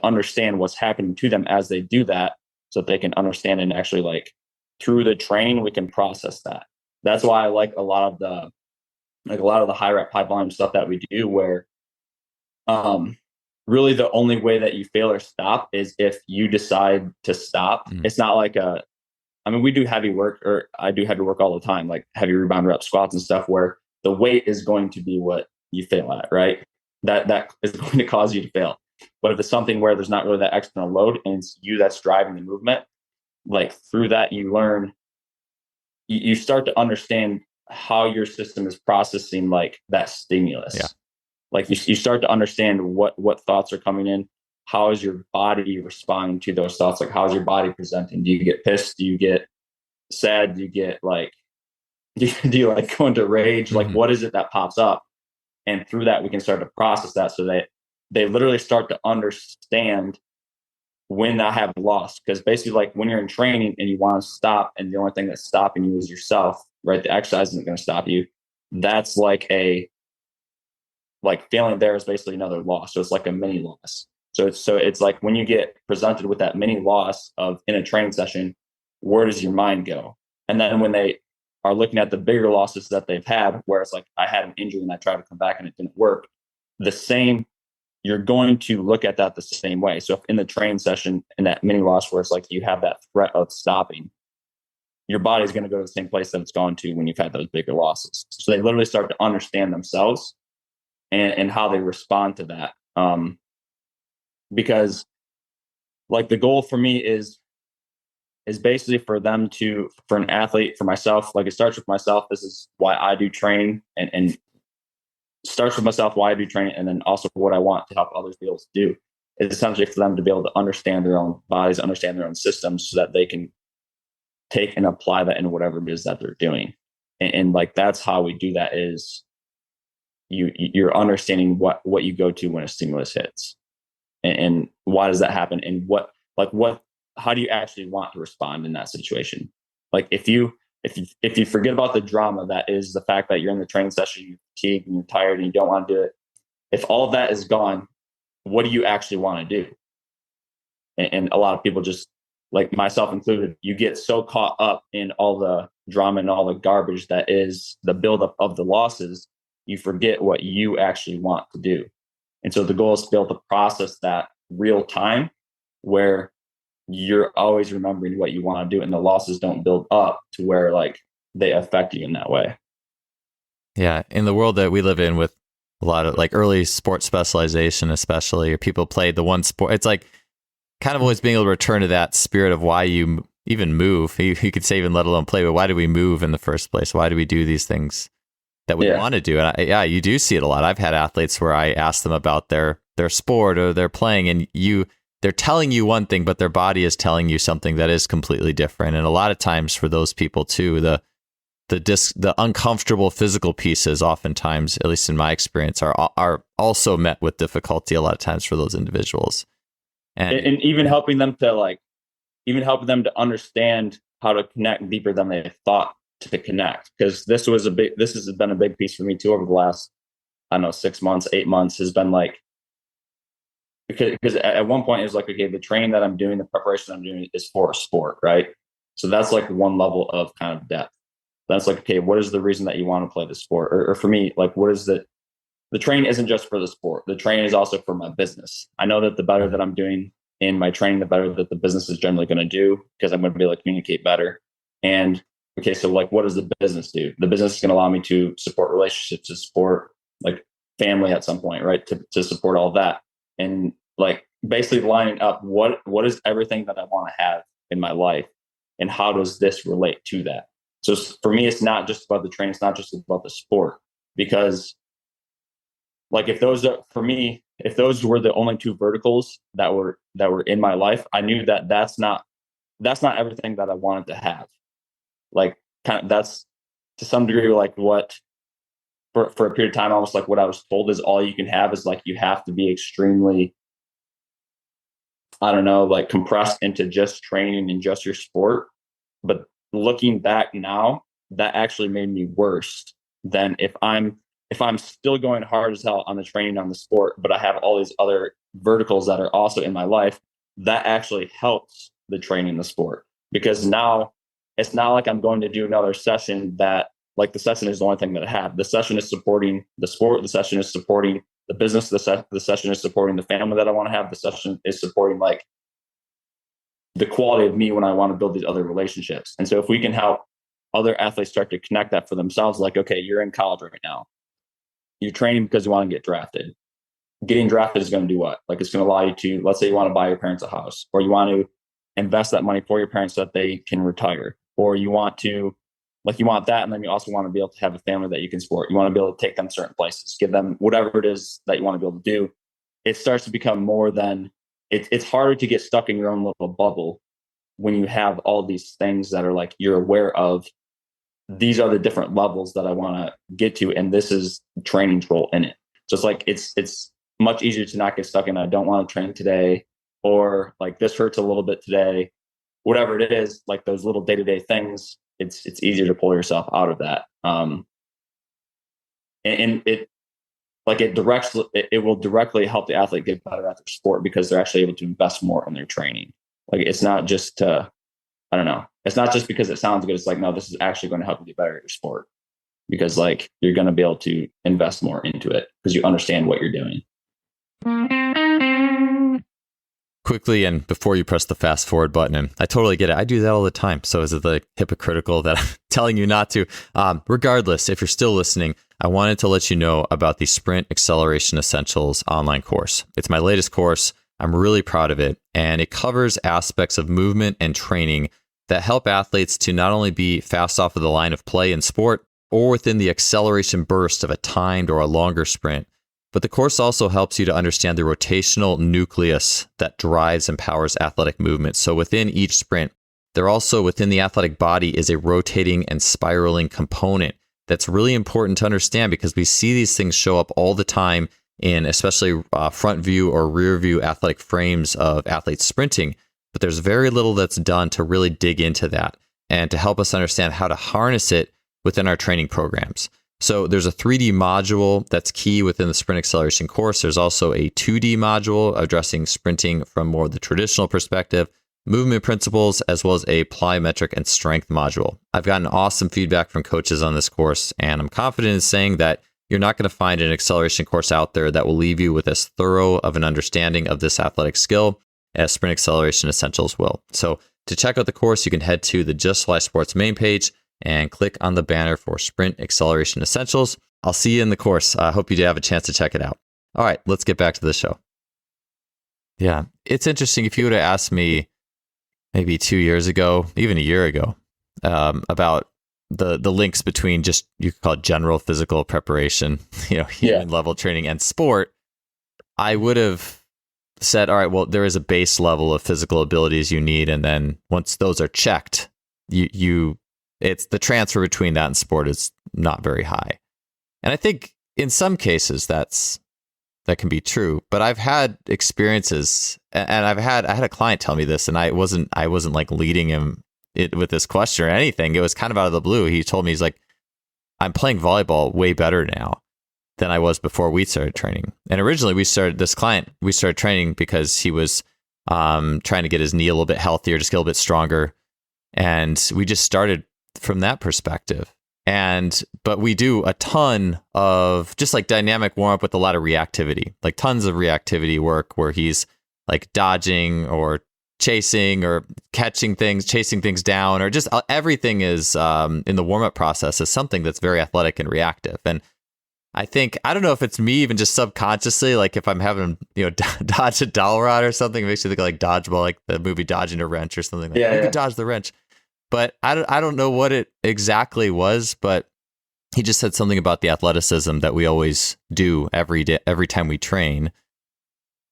understand what's happening to them as they do that, so that they can understand, and actually, like, through the training, we can process that. That's why I like a lot of the high rep, high volume stuff that we do, where really the only way that you fail or stop is if you decide to stop. It's not like we do heavy work, or I do heavy work all the time, like heavy rebound rep squats and stuff, where the weight is going to be what you fail at, right? That is going to cause you to fail. But if it's something where there's not really that external load and it's you that's driving the movement, like through that, you learn, you start to understand how your system is processing like that stimulus. Yeah. Like you start to understand what thoughts are coming in. How is your body responding to those thoughts? Like, how is your body presenting? Do you get pissed? Do you get sad? Do you get like, do you like go into rage? Like, what is it that pops up? And through that, we can start to process that, so that they literally start to understand when I have lost. Because basically, like when you're in training and you want to stop, and the only thing that's stopping you is yourself, right? The exercise isn't going to stop you. That's like failing there is basically another loss. So it's like a mini loss. So it's like when you get presented with that mini loss in a training session, where does your mind go? And then when they are looking at the bigger losses that they've had, where it's like, I had an injury and I tried to come back and it didn't work, you're going to look at that the same way. So if in the training session, in that mini loss where it's like you have that threat of stopping, your body's going to go to the same place that it's gone to when you've had those bigger losses. So they literally start to understand themselves and how they respond to that. Because like the goal for me is basically for an athlete, for myself, like it starts with myself. This is why I do training, and starts with myself, why I do training, and then also what I want to help others be able to do is essentially for them to be able to understand their own bodies, understand their own systems, so that they can take and apply that in whatever it is that they're doing. And like, that's how we do that, is you're understanding what you go to when a stimulus hits, and why does that happen, and what how do you actually want to respond in that situation? Like if you forget about the drama that is the fact that you're in the training session, you're fatigued and you're tired and you don't want to do it. If all of that is gone, what do you actually want to do? And a lot of people, just like myself included, you get so caught up in all the drama and all the garbage that is the buildup of the losses, you forget what you actually want to do. And so the goal is to be able to process that real time where you're always remembering what you want to do and the losses don't build up to where like they affect you in that way. Yeah. In the world that we live in with a lot of like early sports specialization, especially, or people played the one sport, it's like kind of always being able to return to that spirit of why you even move. You could say even let alone play, but why do we move in the first place? Why do we do these things that we want to do? And you do see it a lot. I've had athletes where I ask them about their sport or their playing, and they're telling you one thing, but their body is telling you something that is completely different. And a lot of times for those people too, the uncomfortable physical pieces oftentimes, at least in my experience, are also met with difficulty a lot of times for those individuals. And even helping them to understand how to connect deeper than they thought to connect. Because this has been a big piece for me too over the last, 6 months, 8 months has been like, because at one point it was like, okay, the training that I'm doing, the preparation I'm doing is for a sport, right? So that's like one level of kind of depth. That's like, okay, what is the reason that you want to play the sport? Or for me, like, what is the training isn't just for the sport. The training is also for my business. I know that the better that I'm doing in my training, the better that the business is generally going to do, because I'm going to be able to communicate better. And okay, so like, what does the business do? The business is going to allow me to support relationships, to support like family at some point, right? To support all that. And like basically lining up what is everything that I want to have in my life, and how does this relate to that? So for me, it's not just about the training. It's not just about the sport, because like if those were the only two verticals that were in my life, I knew that that's not everything that I wanted to have. Like kind of that's to some degree like what for a period of time, almost like what I was told is all you can have is like you have to be extremely, I don't know, like compressed into just training and just your sport. But looking back now, that actually made me worse than if I'm still going hard as hell on the training, on the sport, but I have all these other verticals that are also in my life. That actually helps the training, the sport, because now it's not like I'm going to do another session that like the session is the only thing that I have. The session is supporting the sport. The session is supporting the business. The session is supporting the family that I want to have. The session is supporting like the quality of me when I want to build these other relationships. And so if we can help other athletes start to connect that for themselves, like, okay, you're in college right now. You're training because you want to get drafted. Getting drafted is going to do what? Like it's going to allow you to, let's say you want to buy your parents a house, or you want to invest that money for your parents so that they can retire, or you want that. And then you also want to be able to have a family that you can support. You want to be able to take them certain places, give them whatever it is that you want to be able to do. It starts to become more than it's harder to get stuck in your own little bubble when you have all these things that are like, you're aware of, these are the different levels that I want to get to. And this is training's role in it. So it's like, it's much easier to not get stuck in, I don't want to train today, or like this hurts a little bit today, whatever it is, like those little day-to-day things, it's easier to pull yourself out of that. And it will directly help the athlete get better at their sport, because they're actually able to invest more in their training. Like it's not just I don't know. It's not just because it sounds good. It's like, no, this is actually going to help you get better at your sport, because like you're going to be able to invest more into it because you understand what you're doing. Quickly, and before you press the fast forward button, and I totally get it. I do that all the time. So is it like hypocritical that I'm telling you not to? Regardless, if you're still listening, I wanted to let you know about the Sprint Acceleration Essentials online course. It's my latest course. I'm really proud of it. And it covers aspects of movement and training that help athletes to not only be fast off of the line of play in sport or within the acceleration burst of a timed or a longer sprint, but the course also helps you to understand the rotational nucleus that drives and powers athletic movement. So within each sprint, there also within the athletic body is a rotating and spiraling component that's really important to understand, because we see these things show up all the time in especially front view or rear view athletic frames of athletes sprinting. but there's very little that's done to really dig into that and to help us understand how to harness it within our training programs. So there's a 3D module that's key within the sprint acceleration course. There's also a 2D module addressing sprinting from more the traditional perspective, movement principles, as well as a plyometric and strength module. I've gotten awesome feedback from coaches on this course, and I'm confident in saying that you're not going to find an acceleration course out there that will leave you with as thorough of an understanding of this athletic skill as Sprint Acceleration Essentials will. So to check out the course, you can head to the Just Fly Sports main page and click on the banner for Sprint Acceleration Essentials. I'll see you in the course. I hope you do have a chance to check it out. All right, let's get back to the show. Yeah, it's interesting. If you would have asked me maybe 2 years ago, even a year ago, about the links between just, you could call it general physical preparation, human level training and sport, I would have said, all right, well, there is a base level of physical abilities you need, and then once those are checked, it's the transfer between that and sport is not very high. And I think in some cases that can be true, but I've had experiences, and I had a client tell me this, and I wasn't like leading him with this question or anything. It was kind of out of the blue. He told me, he's like, I'm playing volleyball way better now than I was before we started training. And originally we started training because he was trying to get his knee a little bit healthier, just get a little bit stronger. And we just started from that perspective. But we do a ton of just like dynamic warm up with a lot of reactivity, like tons of reactivity work where he's like dodging or chasing or catching things, chasing things down, or just everything is in the warm up process is something that's very athletic and reactive. And I don't know if it's me even just subconsciously, like if I'm having, dodge a dowel rod or something, it makes you think like dodgeball, like the movie Dodging a Wrench or something. Like, you could dodge the wrench. But I don't know what it exactly was, but he just said something about the athleticism that we always do every day, every time we train.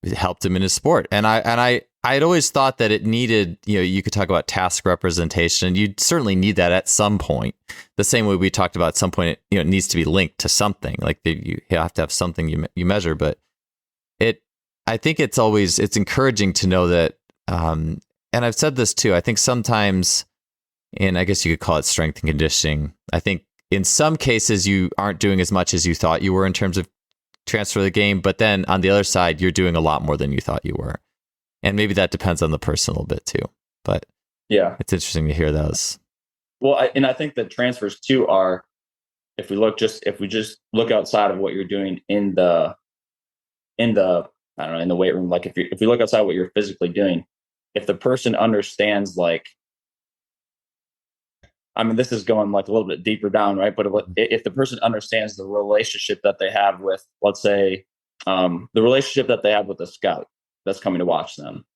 It helped him in his sport. And I had always thought that it needed, you could talk about task representation. You'd certainly need that at some point. The same way we talked about at some point, it needs to be linked to something. Like you have to have something you measure. But I think it's encouraging to know that, and I've said this too, I think sometimes, and I guess you could call it strength and conditioning, I think in some cases you aren't doing as much as you thought you were in terms of transfer the game, but then on the other side, you're doing a lot more than you thought you were. And maybe that depends on the person a little bit too. But yeah, it's interesting to hear those. Well, I think the transfers too are, if we just look outside of what you're doing in the I don't know, in the weight room, like if we look outside what you're physically doing, if the person understands, like, I mean, this is going like a little bit deeper down, right? But if the person understands the relationship that they have with, let's say, the relationship that they have with the scout that's coming to watch them,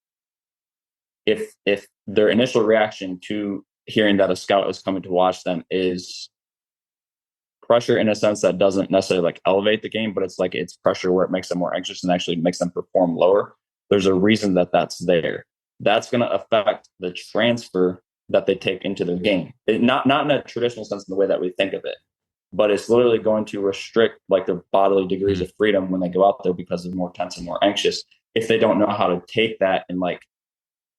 if their initial reaction to hearing that a scout is coming to watch them is pressure in a sense that doesn't necessarily like elevate the game, but it's pressure where it makes them more anxious and actually makes them perform lower, there's a reason that's there. That's going to affect the transfer that they take into the game. Not in a traditional sense in the way that we think of it, but it's literally going to restrict like their bodily degrees of freedom when they go out there because they're more tense and more anxious, if they don't know how to take that and like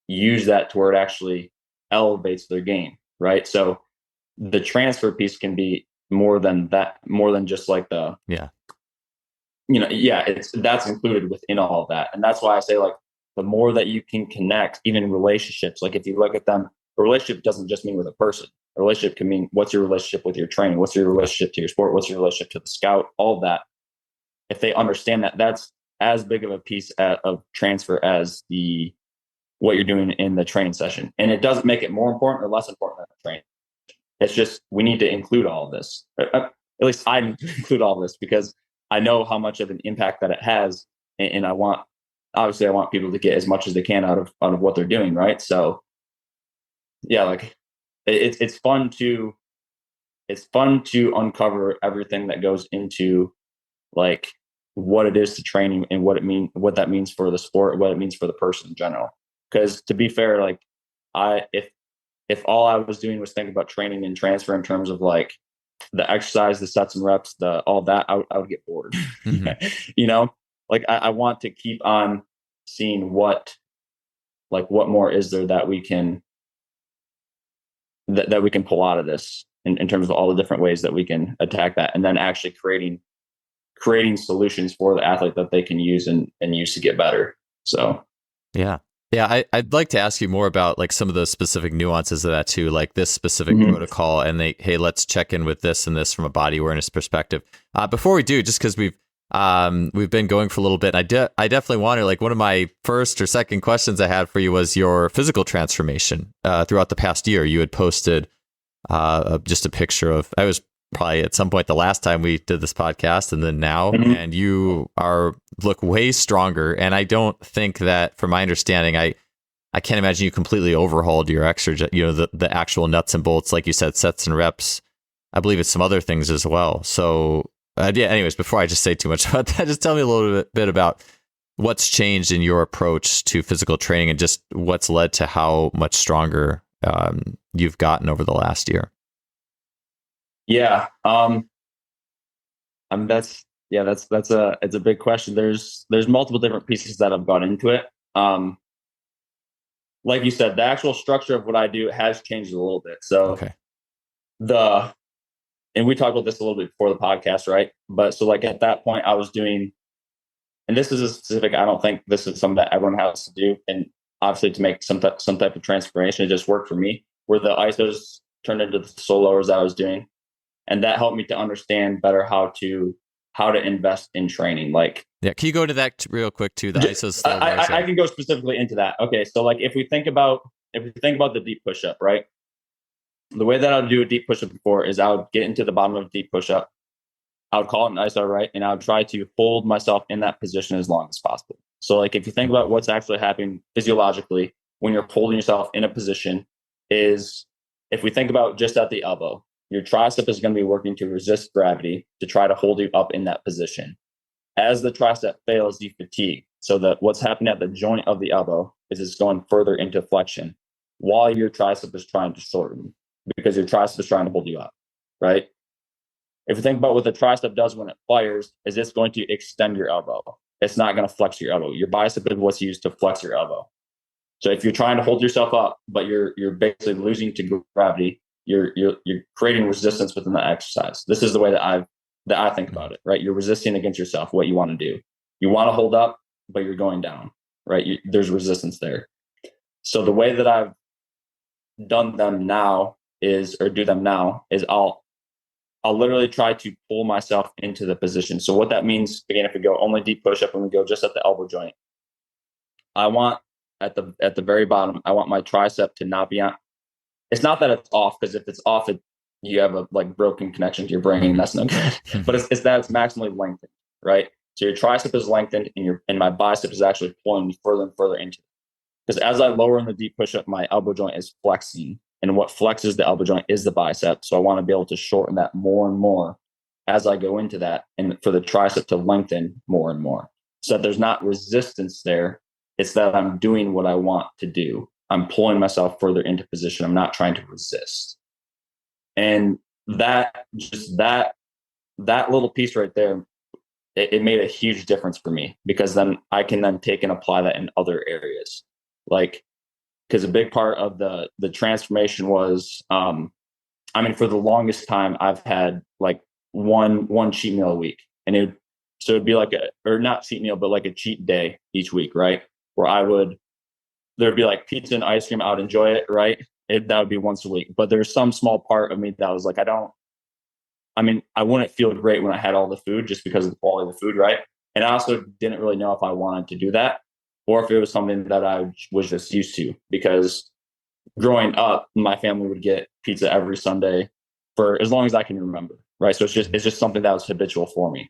use that to where it actually elevates their game, right? So the transfer piece can be more than just like that's included within all of that. And that's why I say, like, the more that you can connect, even relationships, like if you look at them, a relationship doesn't just mean with a person. A relationship can mean, what's your relationship with your training? What's your relationship to your sport? What's your relationship to the scout? All of that. If they understand that, that's as big of a piece of transfer as what you're doing in the training session. And it doesn't make it more important or less important than the training. It's just, we need to include all of this. At least I need to include all of this because I know how much of an impact that it has. And I want people to get as much as they can out of what they're doing. Right. So yeah, like it's fun to uncover everything that goes into like what it is to training and what that means for the sport, what it means for the person in general. Because to be fair, like if all I was doing was thinking about training and transfer in terms of like the exercise, the sets and reps, all that, I would get bored. Mm-hmm. Like I want to keep on seeing what Like, what more is there that we can that we can pull out of this in terms of all the different ways that we can attack that, and then actually creating solutions for the athlete that they can use and use to get better. So yeah. I'd like to ask you more about like some of those specific nuances of that too, like this specific protocol, and hey, let's check in with this and this from a body awareness perspective. Before we do, just because we've been going for a little bit, I definitely wanted, like, one of my first or second questions I had for you was your physical transformation throughout the past year. You had posted just a picture of, I was probably at some point the last time we did this podcast, and then now, and you look way stronger. And I don't think that, from my understanding, I can't imagine you completely overhauled your the actual nuts and bolts, like you said, sets and reps. I believe it's some other things as well. So yeah, anyways, before I just say too much about that, just tell me a little bit about what's changed in your approach to physical training, and just what's led to how much stronger you've gotten over the last year. Yeah. That's it's a big question. There's multiple different pieces that have gone into it. Like you said, the actual structure of what I do has changed a little bit. So okay. And we talked about this a little bit before the podcast, right? But so, like, at that point I was doing, and this is a specific, I don't think this is something that everyone has to do. And obviously to make some type of transformation, it just worked for me, where the ISOs turned into the soloers that I was doing. And that helped me to understand better how to invest in training. Like, yeah, can you go to that real quick too? The ISOs. I can go specifically into that. Okay, so like if we think about the deep push-up, right? The way that I would do a deep push-up before is I would get into the bottom of a deep push-up. I would call it an ISO, right? And I would try to hold myself in that position as long as possible. So like if you think about what's actually happening physiologically when you're holding yourself in a position, is if we think about just at the elbow, your tricep is going to be working to resist gravity to try to hold you up in that position. As the tricep fails, you fatigue. So that what's happening at the joint of the elbow is it's going further into flexion while your tricep is trying to shorten, because your tricep is trying to hold you up, right? If you think about what the tricep does when it fires, is it's going to extend your elbow. It's not going to flex your elbow. Your bicep is what's used to flex your elbow. So if you're trying to hold yourself up, but you're basically losing to gravity, you're creating resistance within the exercise. This is the way that I think about it, right? You're resisting against yourself, what you want to do. You want to hold up, but you're going down, right? There's resistance there. So the way that I've done them now is I'll literally try to pull myself into the position. So what that means, again, if we go only deep push-up and we go just at the elbow joint, I want at the very bottom, I want my tricep to not be on. It's not that it's off, because if it's off, you have a like broken connection to your brain, and that's no good. But it's that it's maximally lengthened, right? So your tricep is lengthened, and my bicep is actually pulling me further and further into it. Because as I lower in the deep push-up, my elbow joint is flexing, and what flexes the elbow joint is the bicep. So I want to be able to shorten that more and more as I go into that, and for the tricep to lengthen more and more, so that there's not resistance there. It's that I'm doing what I want to do. I'm pulling myself further into position. I'm not trying to resist. And that little piece right there, it made a huge difference for me, because then I can then take and apply that in other areas. Like, because a big part of the transformation was, for the longest time, I've had like one cheat meal a week, and it'd be like not cheat meal, but like a cheat day each week, right? Where there'd be like pizza and ice cream. I would enjoy it, right? That would be once a week. But there's some small part of me that was like, I wouldn't feel great when I had all the food, just because of the quality of the food, right? And I also didn't really know if I wanted to do that, or if it was something that I was just used to, because growing up, my family would get pizza every Sunday for as long as I can remember, right? So it's just something that was habitual for me.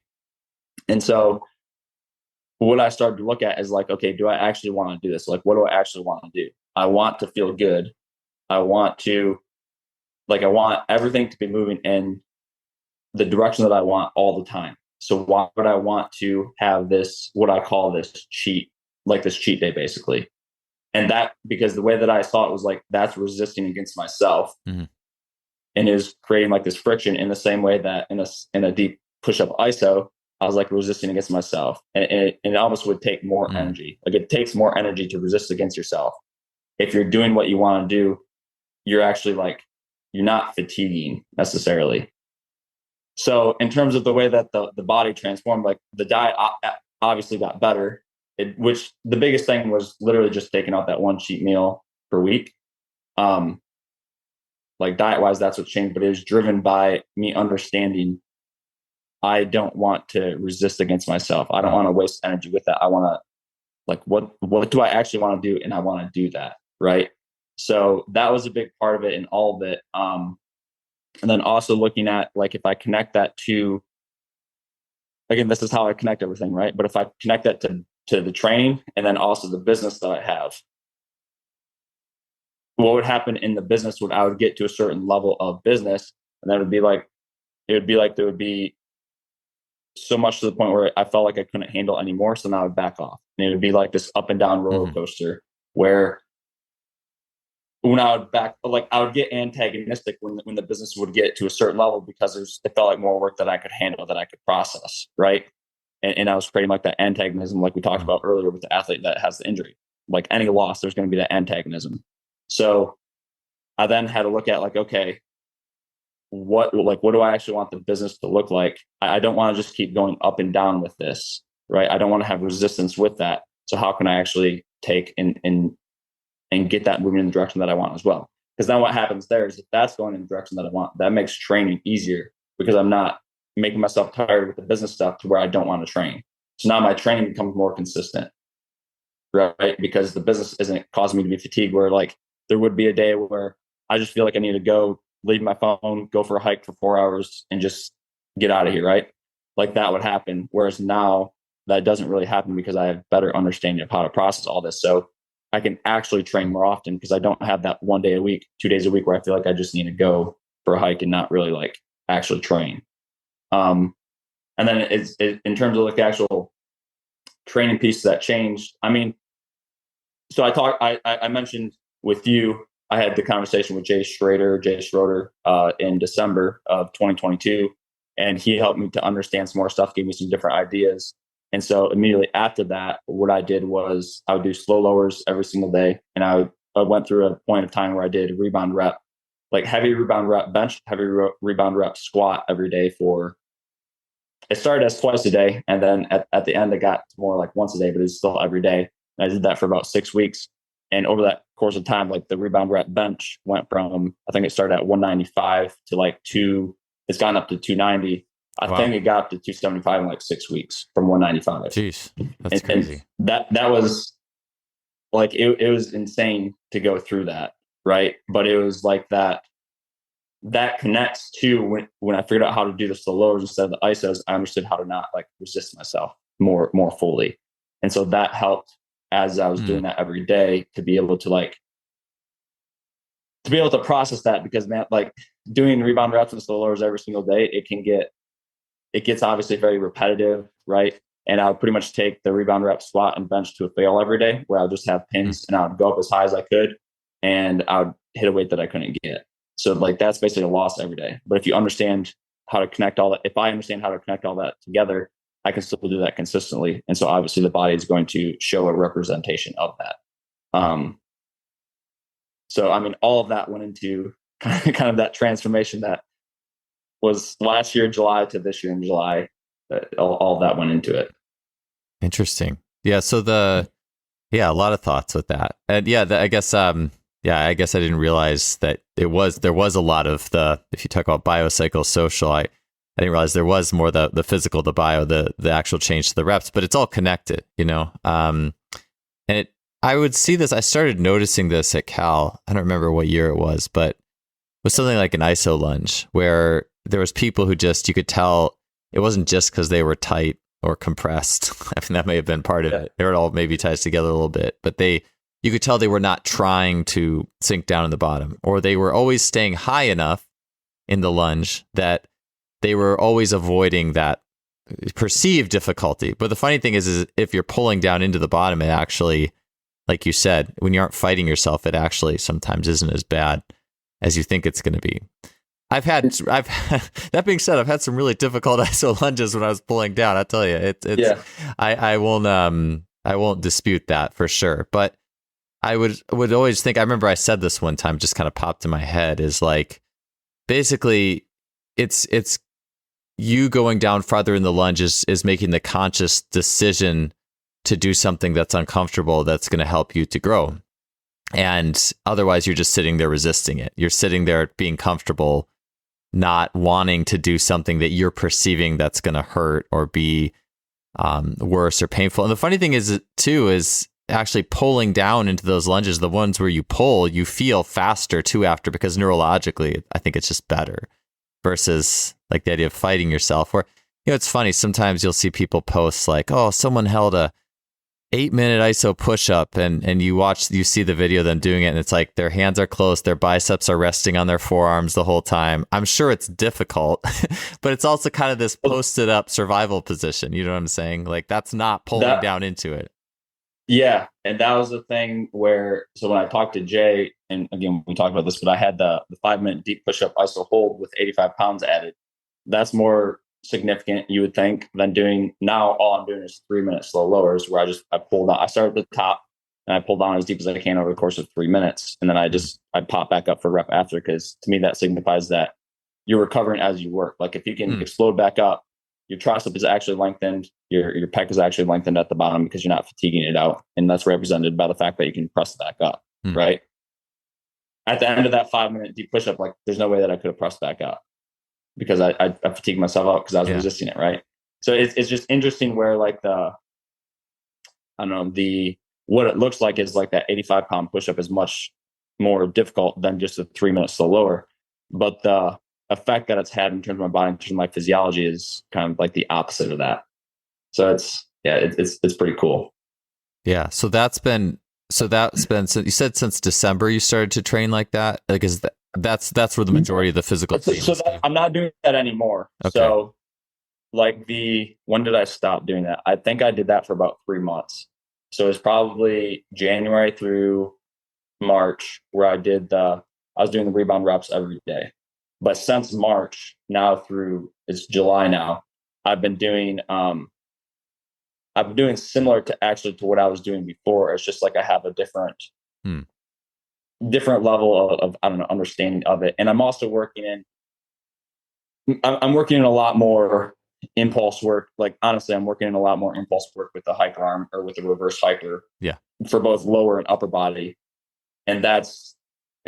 And so what I started to look at is like, okay, do I actually want to do this? Like, what do I actually want to do? I want to feel good. I want everything to be moving in the direction that I want all the time. So why would I want to have this, what I call this cheat day, basically? And that, because the way that I saw it was like, that's resisting against myself, and is creating like this friction, in the same way that in a deep push-up ISO, I was like resisting against myself, and it almost would take more energy. Like, it takes more energy to resist against yourself if you're doing what you want to do, you're actually like, you're not fatiguing necessarily. So in terms of the way that the body transformed, like the diet obviously got better, which the biggest thing was literally just taking out that one cheat meal per week. Like diet wise, that's what changed, but it was driven by me understanding I don't want to resist against myself. I don't want to waste energy with that. I want to, like, what do I actually want to do? And I want to do that. Right. So that was a big part of it and all of it. And then also looking at, like, if I connect that to, again, this is how I connect everything, right? But if I connect that to the training and then also the business that I have, what would happen in the business would I would get to a certain level of business, and then it would be like there would be so much to the point where I felt like I couldn't handle anymore. So now I would back off. And it would be like this up and down roller coaster where when I would I would get antagonistic when the business would get to a certain level because it felt like more work that I could handle, that I could process. Right. And I was creating like that antagonism, like we talked about earlier with the athlete that has the injury. Like any loss, there's going to be that antagonism. So I then had to look at, like, okay, what do I actually want the business to look like? I don't want to just keep going up and down with this, right? I don't want to have resistance with that. So how can I actually take and get that moving in the direction that I want as well? Because then what happens there is if that's going in the direction that I want, that makes training easier because I'm not making myself tired with the business stuff to where I don't want to train. So now my training becomes more consistent, right? Because the business isn't causing me to be fatigued, where like there would be a day where I just feel like I need to go, leave my phone, go for a hike for 4 hours and just get out of here, right? Like that would happen. Whereas now that doesn't really happen because I have better understanding of how to process all this. So I can actually train more often because I don't have that 1 day a week, 2 days a week where I feel like I just need to go for a hike and not really like actually train. And then in terms of like the actual training piece that changed. I mean, so I mentioned with you, I had the conversation with Jay Schroeder in December of 2022, and he helped me to understand some more stuff, gave me some different ideas. And so immediately after that, what I did was I would do slow lowers every single day. And I went through a point of time where I did rebound rep, like heavy rebound rep bench, heavy rebound rep squat every day it started as twice a day. And then at the end, it got more like once a day, but it's still every day. And I did that for about 6 weeks. And over that course of time, like the rebound rep bench went from, I think it started at 195 to like it's gone up to 290. I think it got up to 275 in like 6 weeks from 195. Jeez, that's crazy. And that was like, it was insane to go through that. Right. But it was like that connects to when I figured out how to do the slow lowers instead of the ISOs, I understood how to not like resist myself more fully. And so that helped as I was doing that every day to be able to process that, because man, like doing rebound reps and slow lowers every single day, it gets obviously very repetitive, right? And I would pretty much take the rebound rep squat and bench to a fail every day where I would just have pins and I would go up as high as I could and I would hit a weight that I couldn't get. So like that's basically a loss every day. But if you understand how to connect all that, if I understand how to connect all that together, I can still do that consistently. And so obviously the body is going to show a representation of that. So, I mean, all of that went into kind of that transformation that was last year, July, to this year in July. All that went into it. Interesting. Yeah. So a lot of thoughts with that. And I guess I didn't realize that there was a lot of if you talk about biopsycho social, I didn't realize there was more the physical, the bio, the actual change to the reps, but it's all connected, you know? And I would see this, I started noticing this at Cal. I don't remember what year it was, but it was something like an iso lunge where there was people who you could tell it wasn't just because they were tight or compressed. I mean, that may have been part of it. They were all maybe ties together a little bit, but you could tell they were not trying to sink down in the bottom, or they were always staying high enough in the lunge that they were always avoiding that perceived difficulty. But the funny thing is if you're pulling down into the bottom, it actually, like you said, when you aren't fighting yourself, it actually sometimes isn't as bad as you think it's going to be. That being said, I've had some really difficult iso lunges when I was pulling down. I tell you, I won't dispute that for sure. But I would always think, I remember I said this one time, just kind of popped in my head, is like, basically it's you going down farther in the lunge is making the conscious decision to do something that's uncomfortable, that's going to help you to grow. And otherwise you're just sitting there resisting it. You're sitting there being comfortable, not wanting to do something that you're perceiving that's going to hurt or be worse or painful. And the funny thing is too, is actually pulling down into those lunges, the ones where you pull, you feel faster too after, because neurologically, I think it's just better versus like the idea of fighting yourself. Or, it's funny, sometimes you'll see people post like, oh, someone held a 8-minute ISO push-up, and you see the video of them doing it, and it's like their hands are closed, their biceps are resting on their forearms the whole time. I'm sure it's difficult, but it's also kind of this posted up survival position. You know what I'm saying? Like, that's not pulling down into it. Yeah. And that was the thing where, so when I talked to Jay, and again, we talked about this, but I had the 5-minute deep push-up ISO hold with 85 pounds added. That's more significant, you would think, than doing now. All I'm doing is 3-minute slow lowers, where I pull down. I start at the top and I pull down as deep as I can over the course of 3 minutes, and then I pop back up for rep after, because to me that signifies that you're recovering as you work. Like if you can explode back up, your tricep is actually lengthened, your pec is actually lengthened at the bottom because you're not fatiguing it out, and that's represented by the fact that you can press back up. Right at the end of that 5-minute deep push-up, like there's no way that I could have pressed back up, because I fatigued myself out because I was resisting it, right? So it's just interesting where like what it looks like is like that 85-pound push-up is much more difficult than just a 3-minute slow lower. But the effect that it's had in terms of my body, in terms of my physiology, is kind of like the opposite of that. So it's pretty cool. Yeah. So that's been, so you said since December you started to train like that? Like, that's where the majority of the physical. I'm not doing that anymore. Okay. So like when did I stop doing that? I think I did that for about 3 months. So it's probably January through March where I was doing the rebound reps every day. But since March now through, it's July now, I've been doing similar to what I was doing before. It's just like I have a different level of I don't know, understanding of it. And I'm also working in a lot more impulse work. Like honestly, I'm working in a lot more impulse work with the hyper arm or with the reverse hyper. Yeah. For both lower and upper body. And that's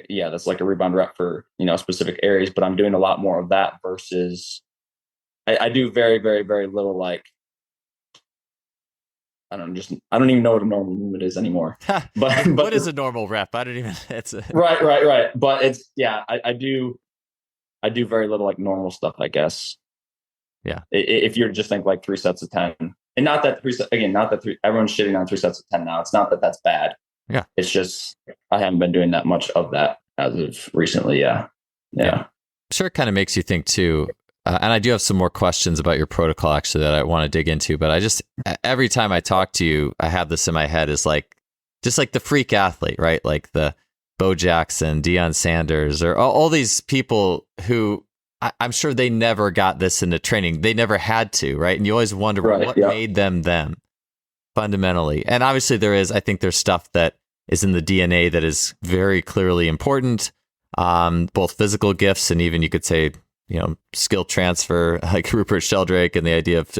like a rebound rep for, specific areas, but I'm doing a lot more of that versus I do very, very, very little, like, I don't even know what a normal movement is anymore. But what is a normal rep? I don't even. Right. But it's I do very little like normal stuff, I guess. Yeah. If you're just think like 3 sets of 10, and not that everyone's shitting on 3 sets of 10 now. It's not that that's bad. Yeah. It's just I haven't been doing that much of that as of recently. Yeah. I'm sure it kind of makes you think too. And I do have some more questions about your protocol actually that I want to dig into, but every time I talk to you, I have this in my head is like, just like the freak athlete, right? Like the Bo Jackson, Deion Sanders, or all these people who I'm sure they never got this into training. They never had to, right? And you always wonder what made them fundamentally. And obviously I think there's stuff that is in the DNA that is very clearly important, both physical gifts and even you could say, skill transfer, like Rupert Sheldrake, and the idea of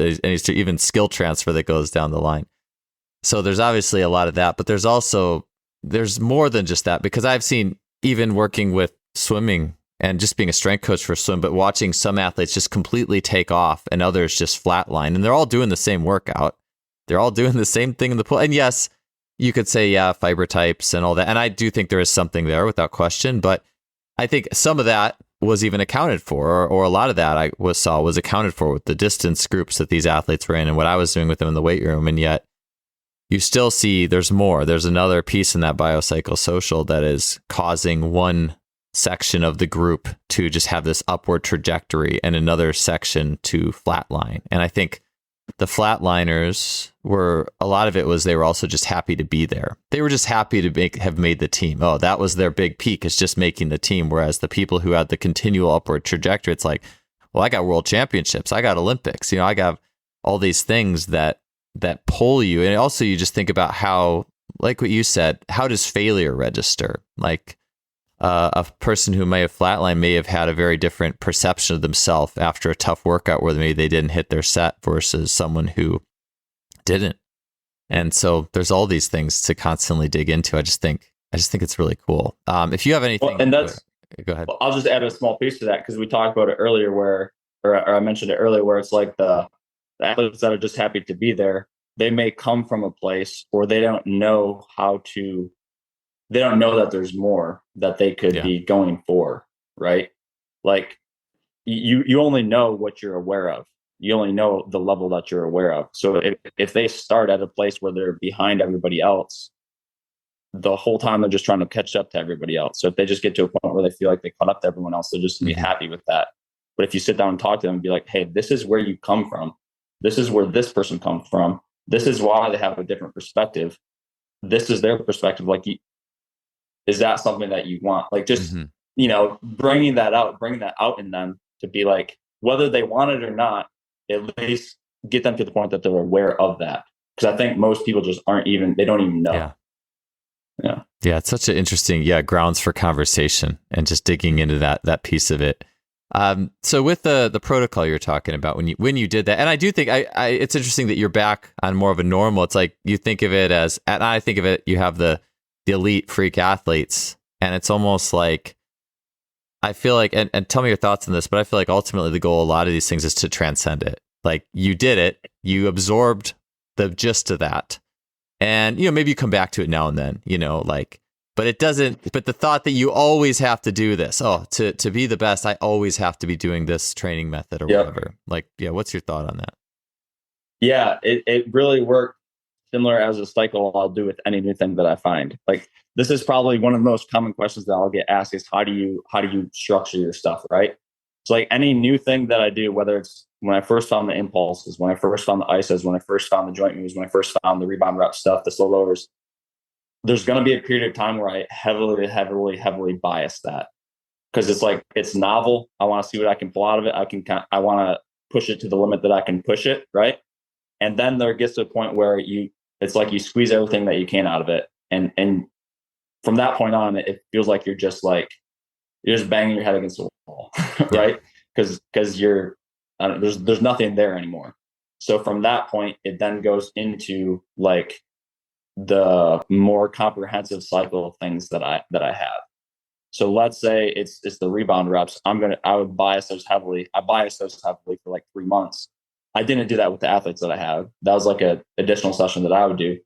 even skill transfer that goes down the line. So there's obviously a lot of that, but there's more than just that, because I've seen, even working with swimming and just being a strength coach for swim, but watching some athletes just completely take off and others just flatline, and they're all doing the same workout. They're all doing the same thing in the pool. And yes, you could say, fiber types and all that. And I do think there is something there without question, but I think some of that was even accounted for, or a lot of that saw was accounted for with the distance groups that these athletes were in and what I was doing with them in the weight room. And yet you still see there's more. There's another piece in that biopsychosocial that is causing one section of the group to just have this upward trajectory and another section to flatline. And I think the flatliners a lot of it was they were also just happy to be there. They were just happy to have made the team. Oh, that was their big peak, is just making the team. Whereas the people who had the continual upward trajectory, it's like, well, I got world championships, I got Olympics, I got all these things that pull you. And also you just think about how like what you said, how does failure register? Like a person who may have flatlined may have had a very different perception of themselves after a tough workout where maybe they didn't hit their set versus someone who didn't. And so there's all these things to constantly dig into. I just think it's really cool. If you have anything, and that's, go ahead. I'll just add a small piece to that because we talked about it earlier, or I mentioned it earlier, where it's like the athletes that are just happy to be there. They may come from a place where they don't know that there's more that they could be going for, right? Like you only know what you're aware of. You only know the level that you're aware of. So if they start at a place where they're behind everybody else, the whole time they're just trying to catch up to everybody else. So if they just get to a point where they feel like they caught up to everyone else, they'll just be happy with that. But if you sit down and talk to them and be like, hey, this is where you come from. This is where this person comes from. This is why they have a different perspective. This is their perspective. Like, is that something that you want? Like, just, bringing that out in them to be like, whether they want it or not, at least get them to the point that they're aware of that. Because I think most people just they don't even know. Yeah, it's such an interesting, grounds for conversation and just digging into that piece of it. So with the protocol you're talking about, when you did that, and I do think it's interesting that you're back on more of a normal. It's like you think of it as, and I think of it, you have the elite freak athletes, and it's almost like, I feel like, and tell me your thoughts on this, but I feel like ultimately the goal of a lot of these things is to transcend it. Like, you did it, you absorbed the gist of that, and maybe you come back to it now and then, but it doesn't. But the thought that you always have to do this, to be the best, I always have to be doing this training method or whatever. Like, what's your thought on that? Yeah, it really worked similar as a cycle I'll do with any new thing that I find. Like, this is probably one of the most common questions that I'll get asked is how do you structure your stuff, right? So like any new thing that I do, whether it's when I first found the impulses, when I first found the ISOs, when I first found the joint moves, when I first found the rebound rep stuff, the slow lowers, there's going to be a period of time where I heavily bias that, because it's like, it's novel. I want to see what I can pull out of it. I want to push it to the limit that I can push it, right? And then there gets to a point where it's like you squeeze everything that you can out of it, and from that point on, it feels like you're just banging your head against the wall, right? Because there's nothing there anymore. So from that point, it then goes into like the more comprehensive cycle of things that I have. So let's say it's the rebound reps. I would bias those heavily. I bias those heavily for like 3 months. I didn't do that with the athletes that I have. That was like an additional session that I would do.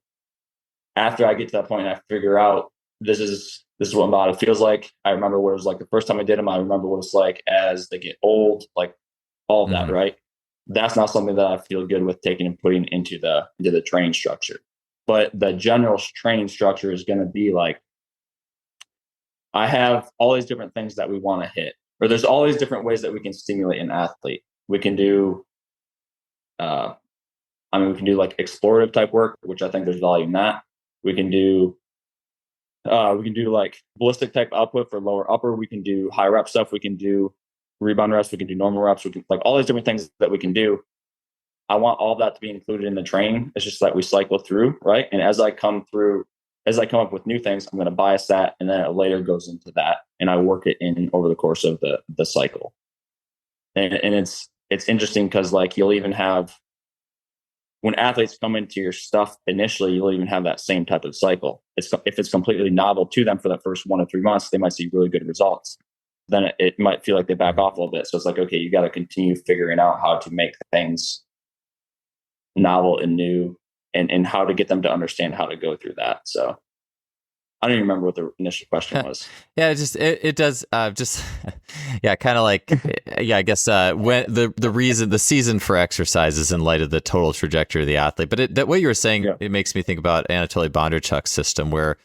After I get to that point and I figure out this is what my body feels like. I remember what it was like the first time I did them. I remember what it's like as they get old, like all of that, right? That's not something that I feel good with taking and putting into the training structure. But the general training structure is going to be like, I have all these different things that we want to hit, or there's all these different ways that we can stimulate an athlete. We can do, we can do like explorative type work, which I think there's value in that. We can do like ballistic type output for lower upper. We can do high rep stuff. We can do rebound reps. We can do normal reps. We can like all these different things that we can do. I want all of that to be included in the training. It's just that we cycle through, right? And as I come up with new things, I'm going to bias that, and then it later goes into that, and I work it in over the course of the cycle. And it's interesting because like you'll even have, when athletes come into your stuff initially, you'll even have that same type of cycle. If it's completely novel to them for that first 1 to 3 months, they might see really good results. Then it might feel like they back off a little bit. So it's like, okay, you got to continue figuring out how to make things novel and new, and how to get them to understand how to go through that. So I don't even remember what the initial question was. Yeah, it does just kind of like I guess when the season for exercise is in light of the total trajectory of the athlete. But that what you were saying, it makes me think about Anatoly Bondarchuk's system, where,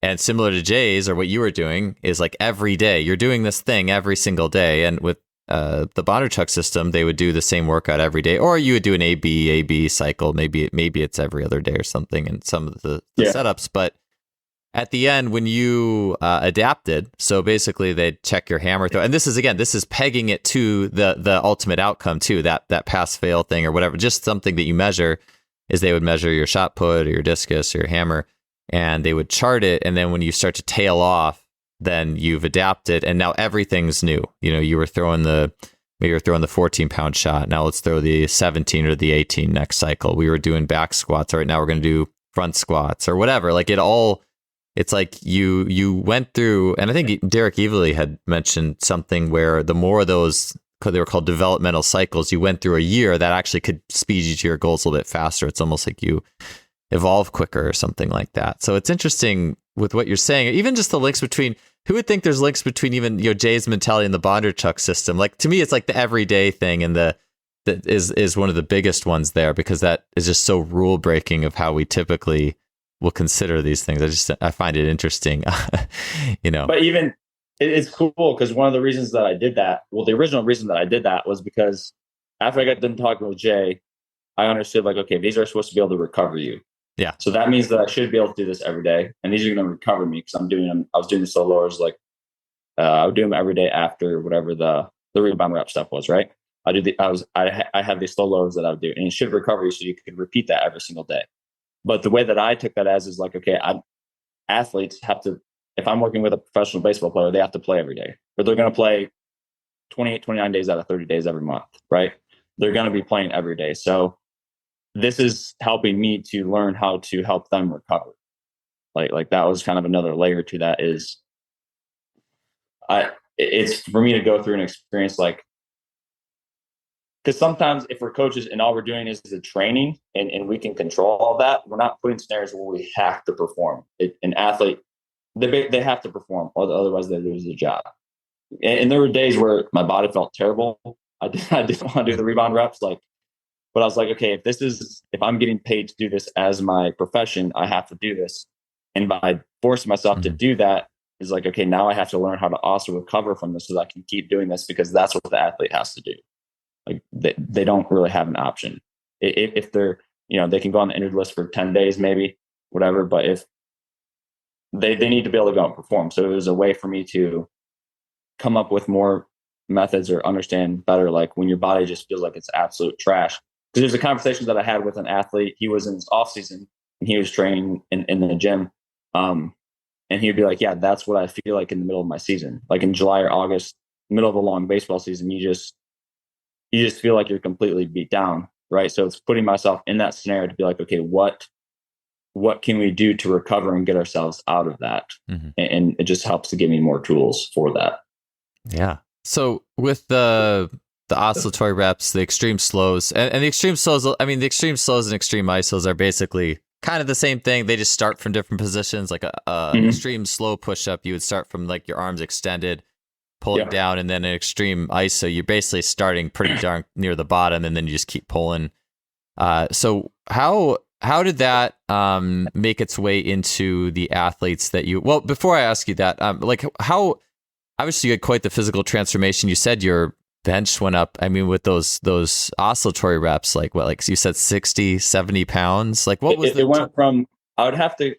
and similar to Jay's or what you were doing, is like every day you're doing this thing every single day. And with the Bondarchuk system, they would do the same workout every day, or you would do an AB cycle. Maybe it's every other day or something in some of the setups, but at the end, when you adapted, so basically they'd check your hammer throw, and this is pegging it to the ultimate outcome too, that pass fail thing or whatever, just something that you measure, is they would measure your shot put or your discus or your hammer, and they would chart it. And then when you start to tail off, then you've adapted, and now everything's new. You know, maybe you were throwing the 14-pound shot. Now let's throw the 17 or the 18 next cycle. We were doing back squats. All right, now we're going to do front squats or whatever. Like it's like you went through, and I think Derek Evely had mentioned something where the more of those, they were called developmental cycles, you went through a year, that actually could speed you to your goals a little bit faster. It's almost like you evolve quicker or something like that. So it's interesting with what you're saying, even just the links between, who would think there's links between even, you know, Jay's mentality and the Bondarchuk system? Like, to me, it's like the everyday thing, and that is one of the biggest ones there, because that is just so rule breaking of how we typically will consider these things. I find it interesting, you know. But even it's cool, because one of the reasons that I did that, well, the original reason that I did that was because after I got done talking with Jay, I understood, like, okay, these are supposed to be able to recover you. Yeah. So that means that I should be able to do this every day, and these are going to recover me, because I was doing the slow lowers, like I would do them every day after whatever the rebound rep stuff was, right? I have these slow lowers that I would do, and it should recover you, so you could repeat that every single day. But the way that I took that as is like, okay, athletes have to, if I'm working with a professional baseball player, they have to play every day, or they're going to play 28, 29 days out of 30 days every month, right? They're going to be playing every day. So this is helping me to learn how to help them recover. Like that was kind of another layer to that, is it's for me to go through an experience, like, because sometimes if we're coaches and all we're doing is the training and we can control all that, we're not putting scenarios where we have to perform. An athlete, they have to perform, or otherwise they lose their job. And there were days where my body felt terrible. I didn't want to do the rebound reps, but I was like, okay, if I'm getting paid to do this as my profession, I have to do this. And by forcing myself to do that, is like, okay, now I have to learn how to also recover from this so that I can keep doing this, because that's what the athlete has to do. Like they don't really have an option. If they're, they can go on the injured list for 10 days, maybe, whatever. But if they need to be able to go and perform. So it was a way for me to come up with more methods or understand better, like when your body just feels like it's absolute trash. Because there's a conversation that I had with an athlete. He was in his off season and he was training in the gym. And he'd be like, yeah, that's what I feel like in the middle of my season. Like in July or August, middle of a long baseball season, you just feel like you're completely beat down, right? So it's putting myself in that scenario to be like, okay, what can we do to recover and get ourselves out of that? Mm-hmm. And it just helps to give me more tools for that. Yeah. So with the oscillatory reps, the extreme slows, and the extreme slows, I mean, the extreme slows and extreme isos are basically kind of the same thing. They just start from different positions. Like an extreme slow push-up, you would start from like your arms extended, pulling down, and then an extreme iso, you're basically starting pretty darn near the bottom, and then you just keep pulling. So how did that make its way into the athletes that you? Well, before I ask you that, like how obviously you had quite the physical transformation. You said your bench went up. I mean, with those oscillatory reps, like what, like you said, 60, 70 pounds. Like what was it went from? I would have to.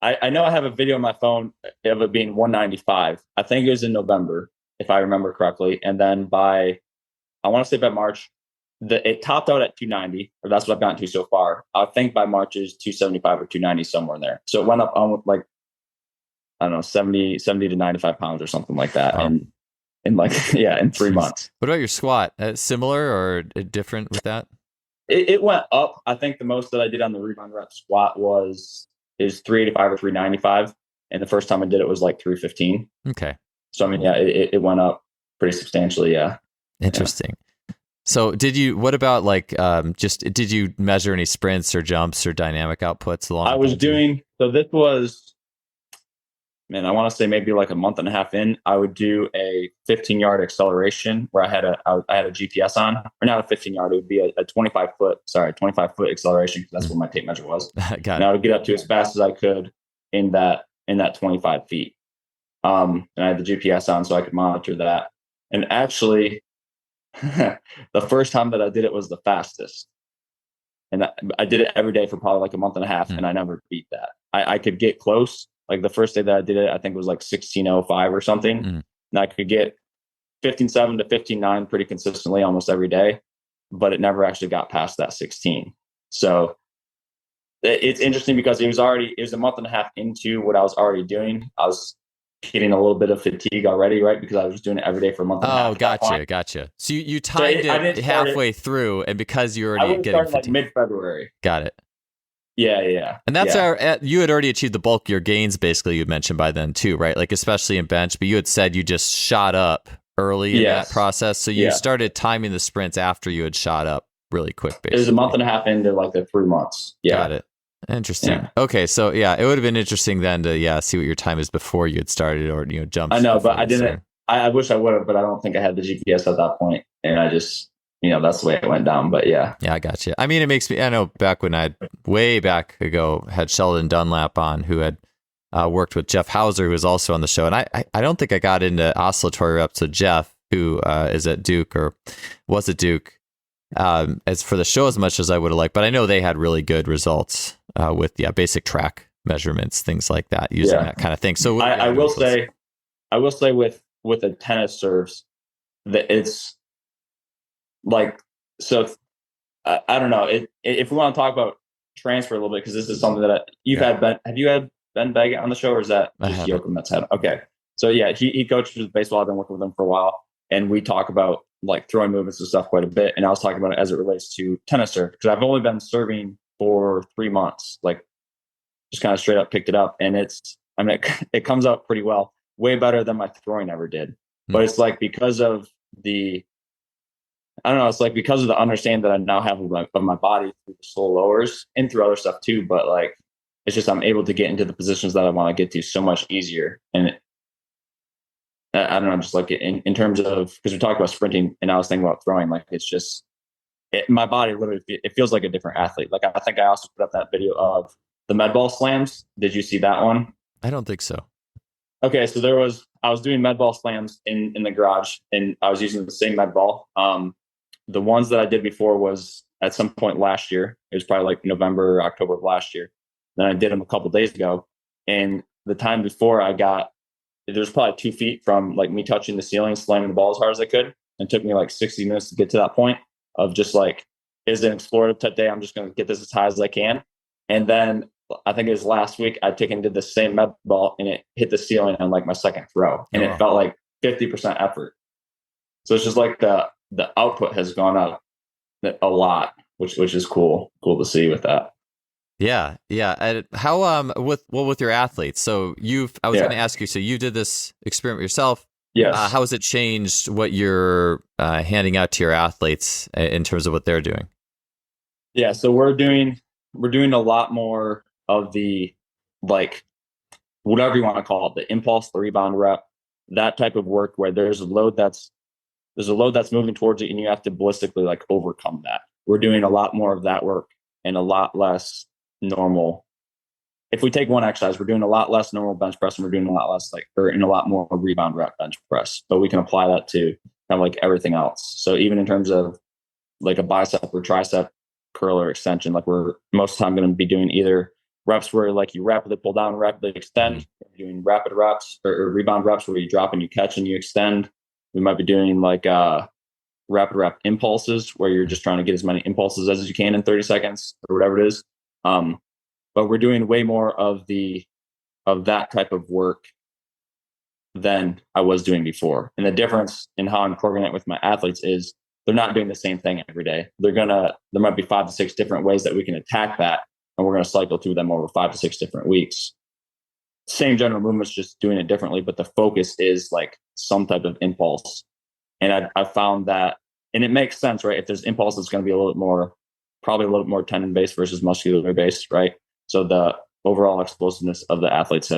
I know I have a video on my phone of it being 195. I think it was in November, if I remember correctly. And then I want to say by March, it topped out at 290, or that's what I've gotten to so far. I think by March is 275 or 290, somewhere in there. So it went up on like, I don't know, 70 to 95 pounds or something like that. Wow. And in 3 months. What about your squat? Similar or different with that? It went up. I think the most that I did on the rebound rep squat is 385 or 395. And the first time I did it was like 315. Okay. So, I mean, yeah, it went up pretty substantially. Yeah. Interesting. Yeah. So what about like, did you measure any sprints or jumps or dynamic outputs along? I was doing, so this was, man, I want to say maybe like a month and a half in, I would do a 15-yard acceleration where I had a GPS on, or not a 15-yard, it would be a 25-foot acceleration, because that's what my tape measure was. And I would get up to as fast as I could in that 25 feet. And I had the GPS on so I could monitor that. And actually, the first time that I did it was the fastest. And I did it every day for probably like a month and a half, and I never beat that. I could get close. Like the first day that I did it, I think it was like 16:05 or something. And I could get 15:7 to 15:9 pretty consistently almost every day, but it never actually got past that 16. So it's interesting because it was a month and a half into what I was already doing. I was getting a little bit of fatigue already, right? Because I was doing it every day for a month and a half. Oh, gotcha. So you So timed I it didn't start it. halfway through, and because you're I already would have getting started like fatigued. mid-February. Got it. Yeah. And that's you had already achieved the bulk of your gains, basically, you'd mentioned by then too, right? Like, especially in bench, but you had said you just shot up early in that process. So you started timing the sprints after you had shot up really quick, basically. It was a month and a half into like the 3 months. Yeah. Got it. Interesting. Yeah. Okay. So it would have been interesting then to, see what your time is before you had started or, jumped. I know, but I didn't. I wish I would have, but I don't think I had the GPS at that point. And I just, that's the way it went down. But yeah. Yeah, I got you. I mean, it makes me, I know back when way back ago, had Sheldon Dunlap on, who had worked with Jeff Hauser, who was also on the show. And I don't think I got into oscillatory reps with Jeff, who is at Duke or was at Duke, as for the show as much as I would have liked. But I know they had really good results with basic track measurements, things like that, using that kind of thing. So I will say with the tennis serves that it's like, so I don't know if we want to talk about transfer a little bit, because this is something that have you had Ben Baggett on the show, or is that just Joachim that's had? Okay. So yeah, he coaches baseball. I've been working with him for a while, and we talk about like throwing movements and stuff quite a bit. And I was talking about it as it relates to tennis serve, because I've only been serving for 3 months, like just kind of straight up picked it up. And it comes out pretty well, way better than my throwing ever did. But it's like because of the understanding that I now have of my body through the slow lowers and through other stuff too. But like, it's just, I'm able to get into the positions that I want to get to so much easier. And I don't know, just like in terms of, because we talked about sprinting and I was thinking about throwing, like, it's just, my body literally, it feels like a different athlete. Like, I think I also put up that video of the med ball slams. Did you see that one? I don't think so. Okay. So I was doing med ball slams in the garage, and I was using the same med ball. The ones that I did before was at some point last year. It was probably like November or October of last year. Then I did them a couple of days ago. And the time before there's probably 2 feet from like me touching the ceiling, slamming the ball as hard as I could. And it took me like 60 minutes to get to that point of just like, is it an explorative type day? I'm just going to get this as high as I can. And then I think it was last week, I did the same med ball, and it hit the ceiling on like my second throw. And it felt like 50% effort. So it's just like the output has gone up a lot, which is cool to see with that. Yeah. And how with your athletes? So I was going to ask you. So you did this experiment yourself. Yes. How has it changed what you're handing out to your athletes in terms of what they're doing? Yeah. So we're doing a lot more of the, like, whatever you want to call it, the impulse, the rebound rep, that type of work where there's a load that's moving towards it, and you have to ballistically like overcome that. We're doing a lot more of that work and a lot less normal. If we take one exercise, we're doing a lot less normal bench press, and we're doing a lot less a lot more rebound rep bench press, but we can apply that to kind of like everything else. So even in terms of like a bicep or tricep curl or extension, like we're most of the time going to be doing either reps where like you rapidly pull down, rapidly extend, doing rapid reps or rebound reps where you drop and you catch and you extend. We might be doing like rapid rep impulses where you're just trying to get as many impulses as you can in 30 seconds or whatever it is. But we're doing way more of that type of work than I was doing before. And the difference in how I'm programming it with my athletes is they're not doing the same thing every day. There might be 5 to 6 different ways that we can attack that, and we're going to cycle through them over 5 to 6 different weeks. Same general movements, just doing it differently, but the focus is like some type of impulse. And I found that, and it makes sense, right? If there's impulse, it's going to be probably a little bit more tendon based versus muscular based, right? So the overall explosiveness of the athletes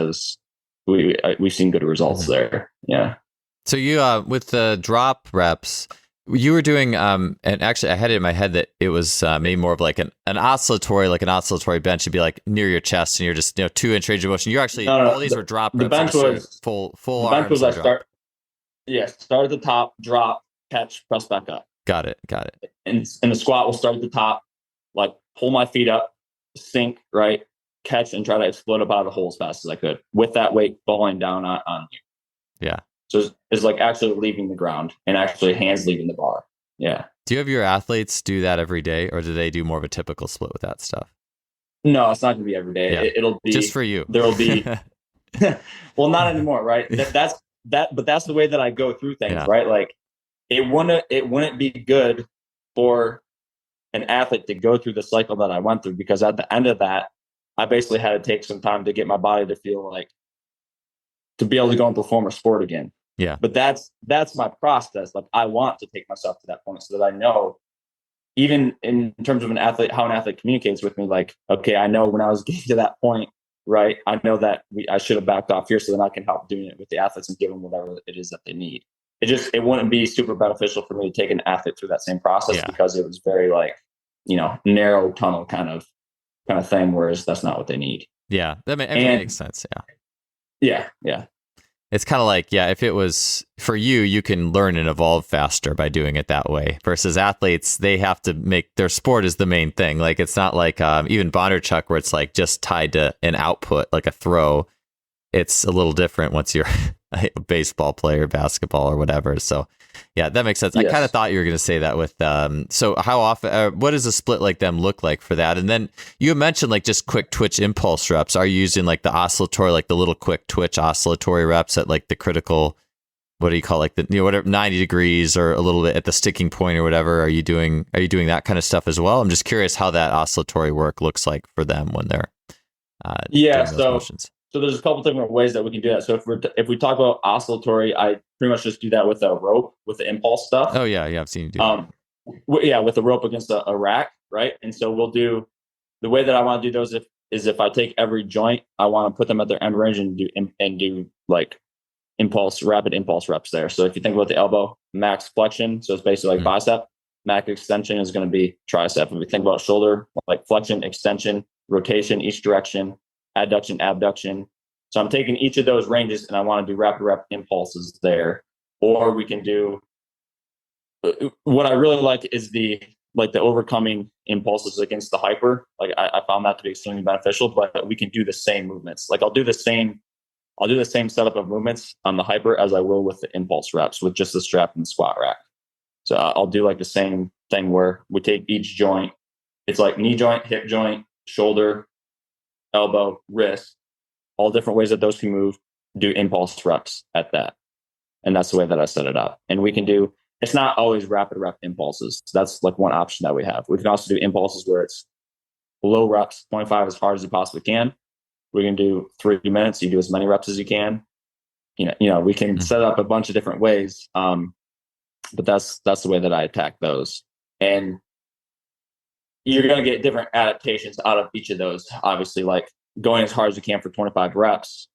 we've seen good results there. Yeah. So you, with the drop reps, you were doing, and actually I had it in my head that it was maybe more of like an oscillatory bench. You'd be like near your chest, and you're just 2-inch range of motion. You're actually all these were drop reps. The bench was full the arms. bench was start at the top, drop, catch, press back up. Got it. And the squat will start at the top, like pull my feet up, sink, right, catch, and try to explode up out of the hole as fast as I could with that weight falling down on you. Yeah. So it's like actually leaving the ground and actually hands leaving the bar. Yeah. Do you have your athletes do that every day, or do they do more of a typical split with that stuff? No, it's not going to be every day. Yeah. It'll be just for you. There will be. Well, not anymore, right? But that's the way that I go through things, Yeah. right? Like it wouldn't be good for an athlete to go through the cycle that I went through, because at the end of that, I basically had to take some time to get my body to feel like to be able to go and perform a sport again. Yeah. But that's my process. Like I want to take myself to that point so that I know, even in terms of an athlete, how an athlete communicates with me, like, okay, I know when I was getting to that point, right? I know that I should have backed off here so that I can help doing it with the athletes and give them whatever it is that they need. It wouldn't be super beneficial for me to take an athlete through that same process, because it was very like, narrow tunnel kind of thing, whereas that's not what they need. Yeah. That makes sense. Yeah. Yeah. Yeah. It's kind of like, if it was for you, you can learn and evolve faster by doing it that way, versus athletes, they have to make their sport is the main thing. Like, it's not like even Bondarchuk, where it's like just tied to an output, like a throw. It's a little different once you're a baseball player, basketball, or whatever. So yeah, that makes sense. Yes. I kind of thought you were going to say that with, so how often, what does a split like them look like for that? And then you mentioned like just quick twitch impulse reps. Are you using like the oscillatory, like the little quick twitch oscillatory reps at like the critical, what do you call like the, whatever, 90 degrees or a little bit at the sticking point or whatever? Are you doing that kind of stuff as well? I'm just curious how that oscillatory work looks like for them when they're doing those motions. So there's a couple different ways that we can do that. So if we talk about oscillatory, I pretty much just do that with a rope, with the impulse stuff. Oh yeah, I've seen you do that. With a rope against a rack, right? And so we'll do the way that I want to do those. If I take every joint, I want to put them at their end range and do like rapid impulse reps there. So if you think about the elbow, max flexion, so it's basically like bicep. Max extension is going to be tricep. If we think about shoulder, like flexion, extension, rotation, each direction. Adduction, abduction. So I'm taking each of those ranges and I want to do rapid rep impulses there. Or we can do, what I really like is the overcoming impulses against the hyper. Like I found that to be extremely beneficial, but we can do the same movements. Like I'll do the same setup of movements on the hyper as I will with the impulse reps with just the strap and the squat rack. So I'll do like the same thing where we take each joint. It's like knee joint, hip joint, shoulder, elbow, wrist, all different ways that those can move, do impulse reps at that. And that's the way that I set it up. And we can do, it's not always rapid rep impulses. That's like one option that we have. We can also do impulses where it's low reps, 25 as hard as you possibly can. We can do 3 minutes. You do as many reps as you can. We can set up a bunch of different ways. But that's the way that I attack those. And you're going to get different adaptations out of each of those. Obviously, like going as hard as you can for 25 reps,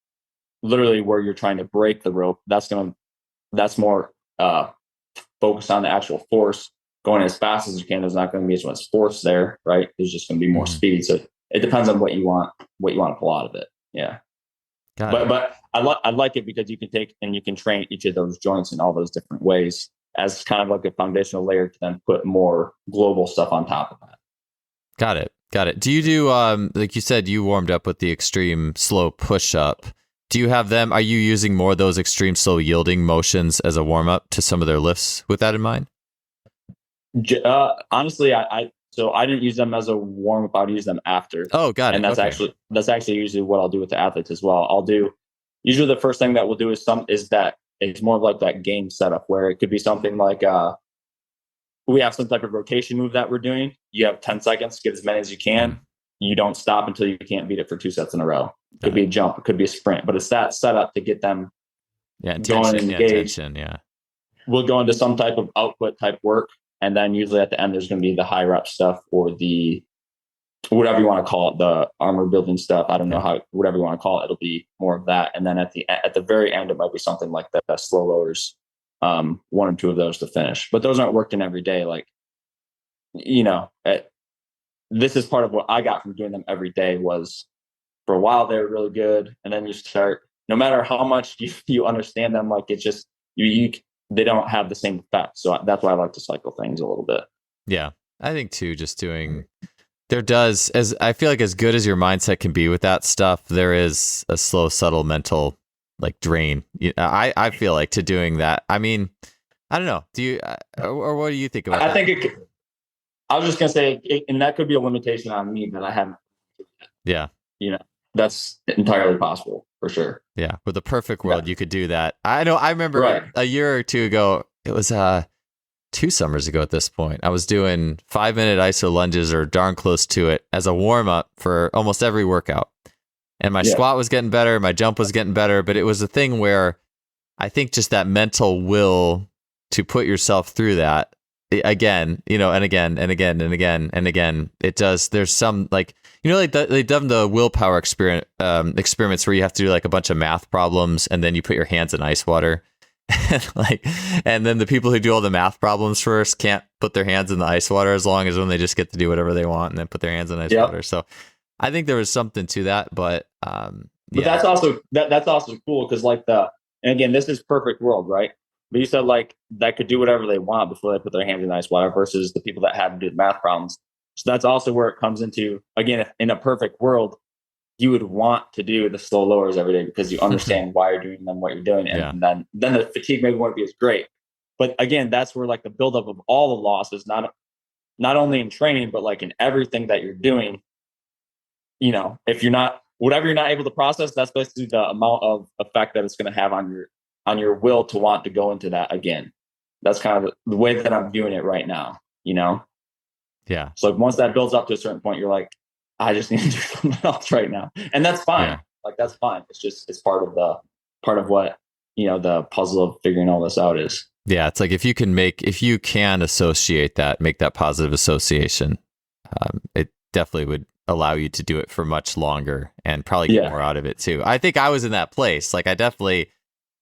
literally where you're trying to break the rope. That's more focused on the actual force. Going as fast as you can, there's not going to be as much force there, right? There's just going to be more speed. So it depends on what you want to pull out of it. Yeah. But I like it because you can take and you can train each of those joints in all those different ways as kind of like a foundational layer to then put more global stuff on top of that. Got it. Do you do, like you said, you warmed up with the extreme slow push up. Do you have them? Are you using more of those extreme slow yielding motions as a warm up to some of their lifts with that in mind? Honestly, I didn't use them as a warm up. I would use them after. Oh, got it. And that's actually usually what I'll do with the athletes as well. I'll do usually the first thing that we'll do is that it's more of like that game setup where it could be something like we have some type of rotation move that we're doing. You have 10 seconds, get as many as you can. You don't stop until you can't beat it for 2 sets in a row. It could be a jump, it could be a sprint, but it's that setup to get them going and engaged. We'll go into some type of output type work. And then usually at the end, there's going to be the high rep stuff or the, whatever you want to call it, the armor building stuff. I don't know whatever you want to call it, it'll be more of that. And then at the very end, it might be something like the slow loaders. 1 or 2 of those to finish, but those aren't worked in every day. Like, this is part of what I got from doing them every day was for a while, they were really good. And then you start, no matter how much you understand them, like it's just, they don't have the same effect. So that's why I like to cycle things a little bit. Yeah. I think too, just doing, I feel like as good as your mindset can be with that stuff, there is a slow, subtle mental like drain. I feel like to doing that. I mean, I don't know. Do you or what do you think about that? I think I was just gonna say, and that could be a limitation on me that I haven't Yeah. you know, that's entirely possible for sure. Yeah. With the perfect world, Yeah. you could do that. I know. I remember Right. a year or two ago, it was 2 summers ago at this point, I was doing 5-minute iso lunges or darn close to it as a warm up for almost every workout. And my Yeah. squat was getting better, my jump was getting better, but it was a thing where I think just that mental will to put yourself through that again, and again and again and again and again. It does. There's some like, like they've done the willpower experiments where you have to do like a bunch of math problems and then you put your hands in ice water. And then the people who do all the math problems first can't put their hands in the ice water as long as when they just get to do whatever they want and then put their hands in ice water. So I think there was something to that, but that's also that's also cool because and again, this is perfect world, right? But you said like that could do whatever they want before they put their hands in ice water versus the people that had to do the math problems. So that's also where it comes into, again, if in a perfect world, you would want to do the slow lowers every day because you understand why you're doing them, what you're doing, and then the fatigue maybe won't be as great. But again, that's where like the buildup of all the losses, not only in training but like in everything that you're doing. If you're not whatever you're not able to process, that's basically the amount of effect that it's going to have on your will to want to go into that again. That's kind of the way that I'm viewing it right now. Yeah. So once that builds up to a certain point, you're like, I just need to do something else right now, and that's fine. Yeah. Like that's fine. It's part of what the puzzle of figuring all this out is. Yeah, it's like if you can associate that, make that positive association, it definitely would allow you to do it for much longer and probably get more out of it too. I think I was in that place. Like I definitely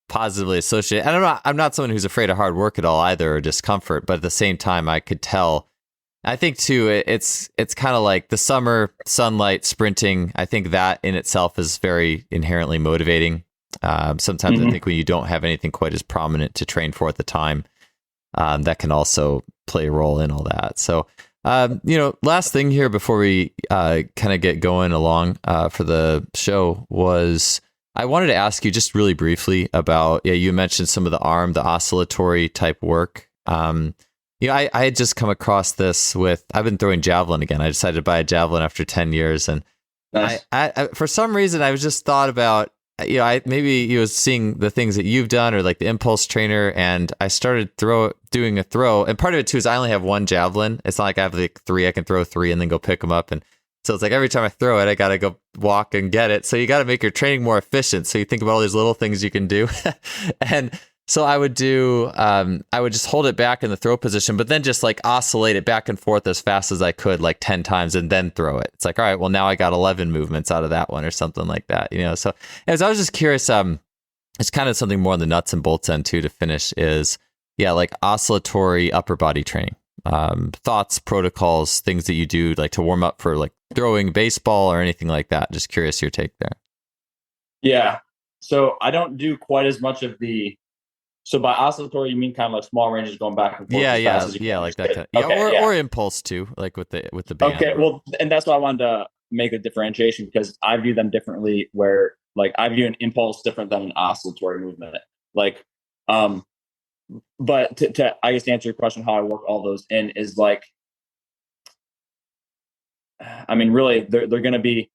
positively associate, and I'm not someone who's afraid of hard work at all either or discomfort, but at the same time I could tell. I think too, it's kind of like the summer sunlight sprinting. I think that in itself is very inherently motivating. Sometimes I think when you don't have anything quite as prominent to train for at the time, that can also play a role in all that. So, last thing here before we kind of get going along for the show was I wanted to ask you just really briefly about, you mentioned some of the the oscillatory type work. I had just come across this I've been throwing javelin again. I decided to buy a javelin after 10 years. And nice. I for some reason, I was just thought about, maybe you was seeing the things that you've done or like the impulse trainer. And I started doing a throw. And part of it too is I only have one javelin. It's not like I have like 3, I can throw 3 and then go pick them up. And so it's like every time I throw it, I got to go walk and get it. So you got to make your training more efficient. So you think about all these little things you can do. And so I would just hold it back in the throw position, but then just like oscillate it back and forth as fast as I could, like 10 times and then throw it. It's like, all right, well now I got 11 movements out of that one or something like that, So as I was just curious, it's kind of something more on the nuts and bolts end too to finish is, like oscillatory upper body training, thoughts, protocols, things that you do like to warm up for like throwing baseball or anything like that. Just curious your take there. Yeah. So I don't do quite as much of so by oscillatory, you mean kind of like small ranges going back and forth? Yeah, like that kind of, or impulse too, like with the band. Okay, well, and that's why I wanted to make a differentiation because I view them differently. Where like I view an impulse different than an oscillatory movement. Like, but to I guess to answer your question, how I work all those in is like, I mean, really, there's going to be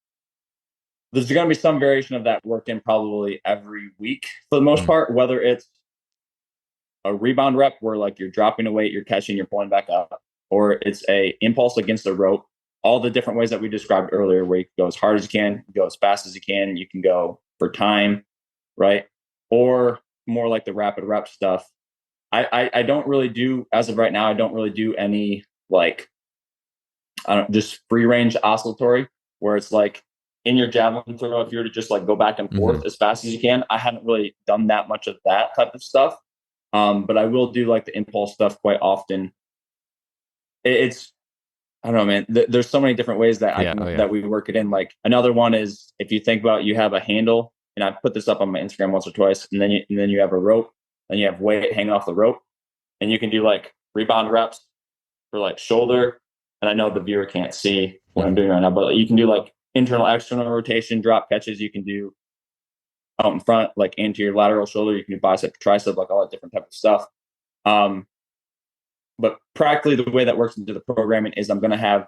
some variation of that worked in probably every week for the most part, whether it's a rebound rep where like you're dropping a weight, you're catching, you're pulling back up, or it's a impulse against a rope. All the different ways that we described earlier, where you can go as hard as you can, go as fast as you can go for time, right? Or more like the rapid rep stuff. I don't really do, as of right now, I don't really do any like, just free range oscillatory where it's like in your javelin throw, if you were to just like go back and forth as fast as you can. I haven't really done that much of that type of stuff. But I will do like the impulse stuff quite often. It's, I don't know, man. There's so many different ways that that we work it in. Like another one is if you think about, you have a handle, and I've put this up on my Instagram once or twice, and then you have a rope, and you have weight hanging off the rope, and you can do like rebound reps for like shoulder. And I know the viewer can't see what I'm doing right now, but you can do like internal, external rotation, drop catches. You can do out in front, like anterior, lateral shoulder. You can do bicep, tricep, like all that different type of stuff. But practically the way that works into the programming is I'm going to have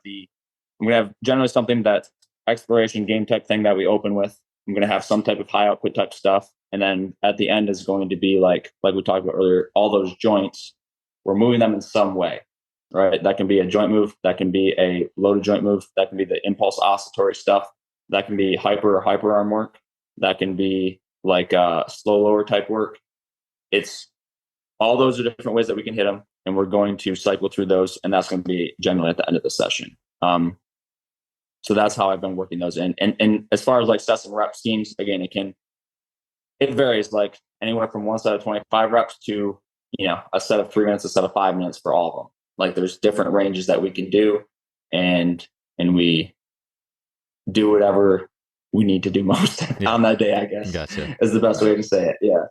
generally something that's exploration game type thing that we open with. I'm going to have some type of high output type stuff. And then at the end is going to be like we talked about earlier, all those joints, we're moving them in some way, right? That can be a joint move. That can be a loaded joint move. That can be the impulse oscillatory stuff. That can be hyper or hyper arm work. That can be like slow lower type work. It's all those are different ways that we can hit them. And we're going to cycle through those. And that's going to be generally at the end of the session. So that's how I've been working those in. And as far as like sets and rep schemes, again, it varies, like anywhere from one set of 25 reps to, a set of 3 minutes, a set of 5 minutes for all of them. Like there's different ranges that we can do, and we do whatever we need to do most on that day, I guess. Gotcha. Is the best way to say it. Yeah.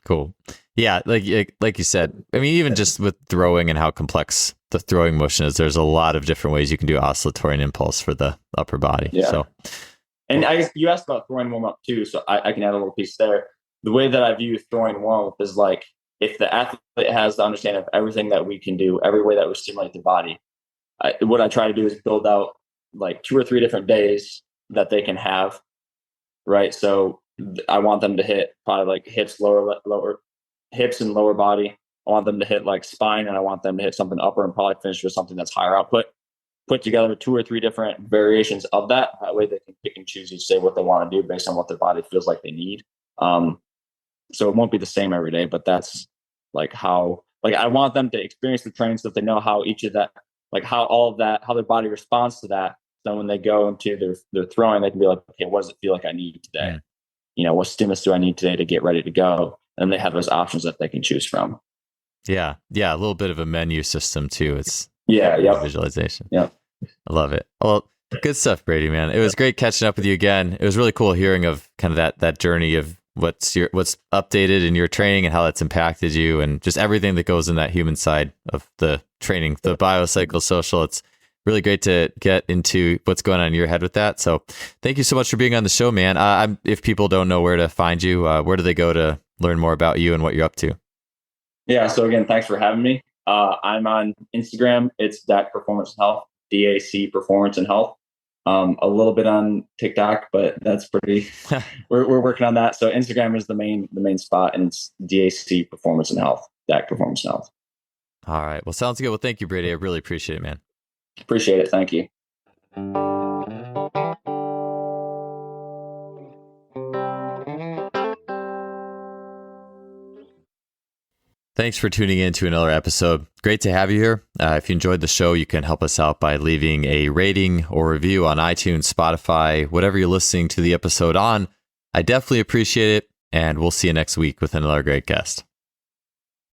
Cool. Yeah, like you said, I mean, even just with throwing and how complex the throwing motion is, there's a lot of different ways you can do oscillatory and impulse for the upper body. Yeah. So, and you asked about throwing warm up too, so I can add a little piece there. The way that I view throwing warm up is like if the athlete has the understanding of everything that we can do, every way that we stimulate the body, what I try to do is build out like 2 or 3 different days that they can have, right? So I want them to hit probably like hips, hips and lower body. I want them to hit like spine, and I want them to hit something upper and probably finish with something that's higher output. Put together 2 or 3 different variations of that. That way they can pick and choose each day what they want to do based on what their body feels like they need. So it won't be the same every day, but that's like how, like I want them to experience the training so that they know how each of that, like how all of that, how their body responds to that. So when they go into their throwing, they can be like, okay, what does it feel like I need today? What stimulus do I need today to get ready to go? And they have those options that they can choose from. Yeah. A little bit of a menu system too. It's visualization. Yeah. I love it. Well, good stuff, Brady, man. It was great catching up with you again. It was really cool hearing of kind of that journey of what's updated in your training and how that's impacted you, and just everything that goes in that human side of the training, the biopsychosocial. It's really great to get into what's going on in your head with that. So thank you so much for being on the show, man. If people don't know where to find you, where do they go to learn more about you and what you're up to? Yeah. So again, thanks for having me. I'm on Instagram. It's DAC Performance and Health, DAC Performance and Health. A little bit on TikTok, but that's pretty. we're working on that. So Instagram is the main spot, and it's DAC Performance and Health, DAC Performance and Health. All right. Well, sounds good. Well, thank you, Brady. I really appreciate it, man. Appreciate it. Thank you. Thanks for tuning in to another episode. Great to have you here. If you enjoyed the show, you can help us out by leaving a rating or review on iTunes, Spotify, whatever you're listening to the episode on. I definitely appreciate it, and we'll see you next week with another great guest.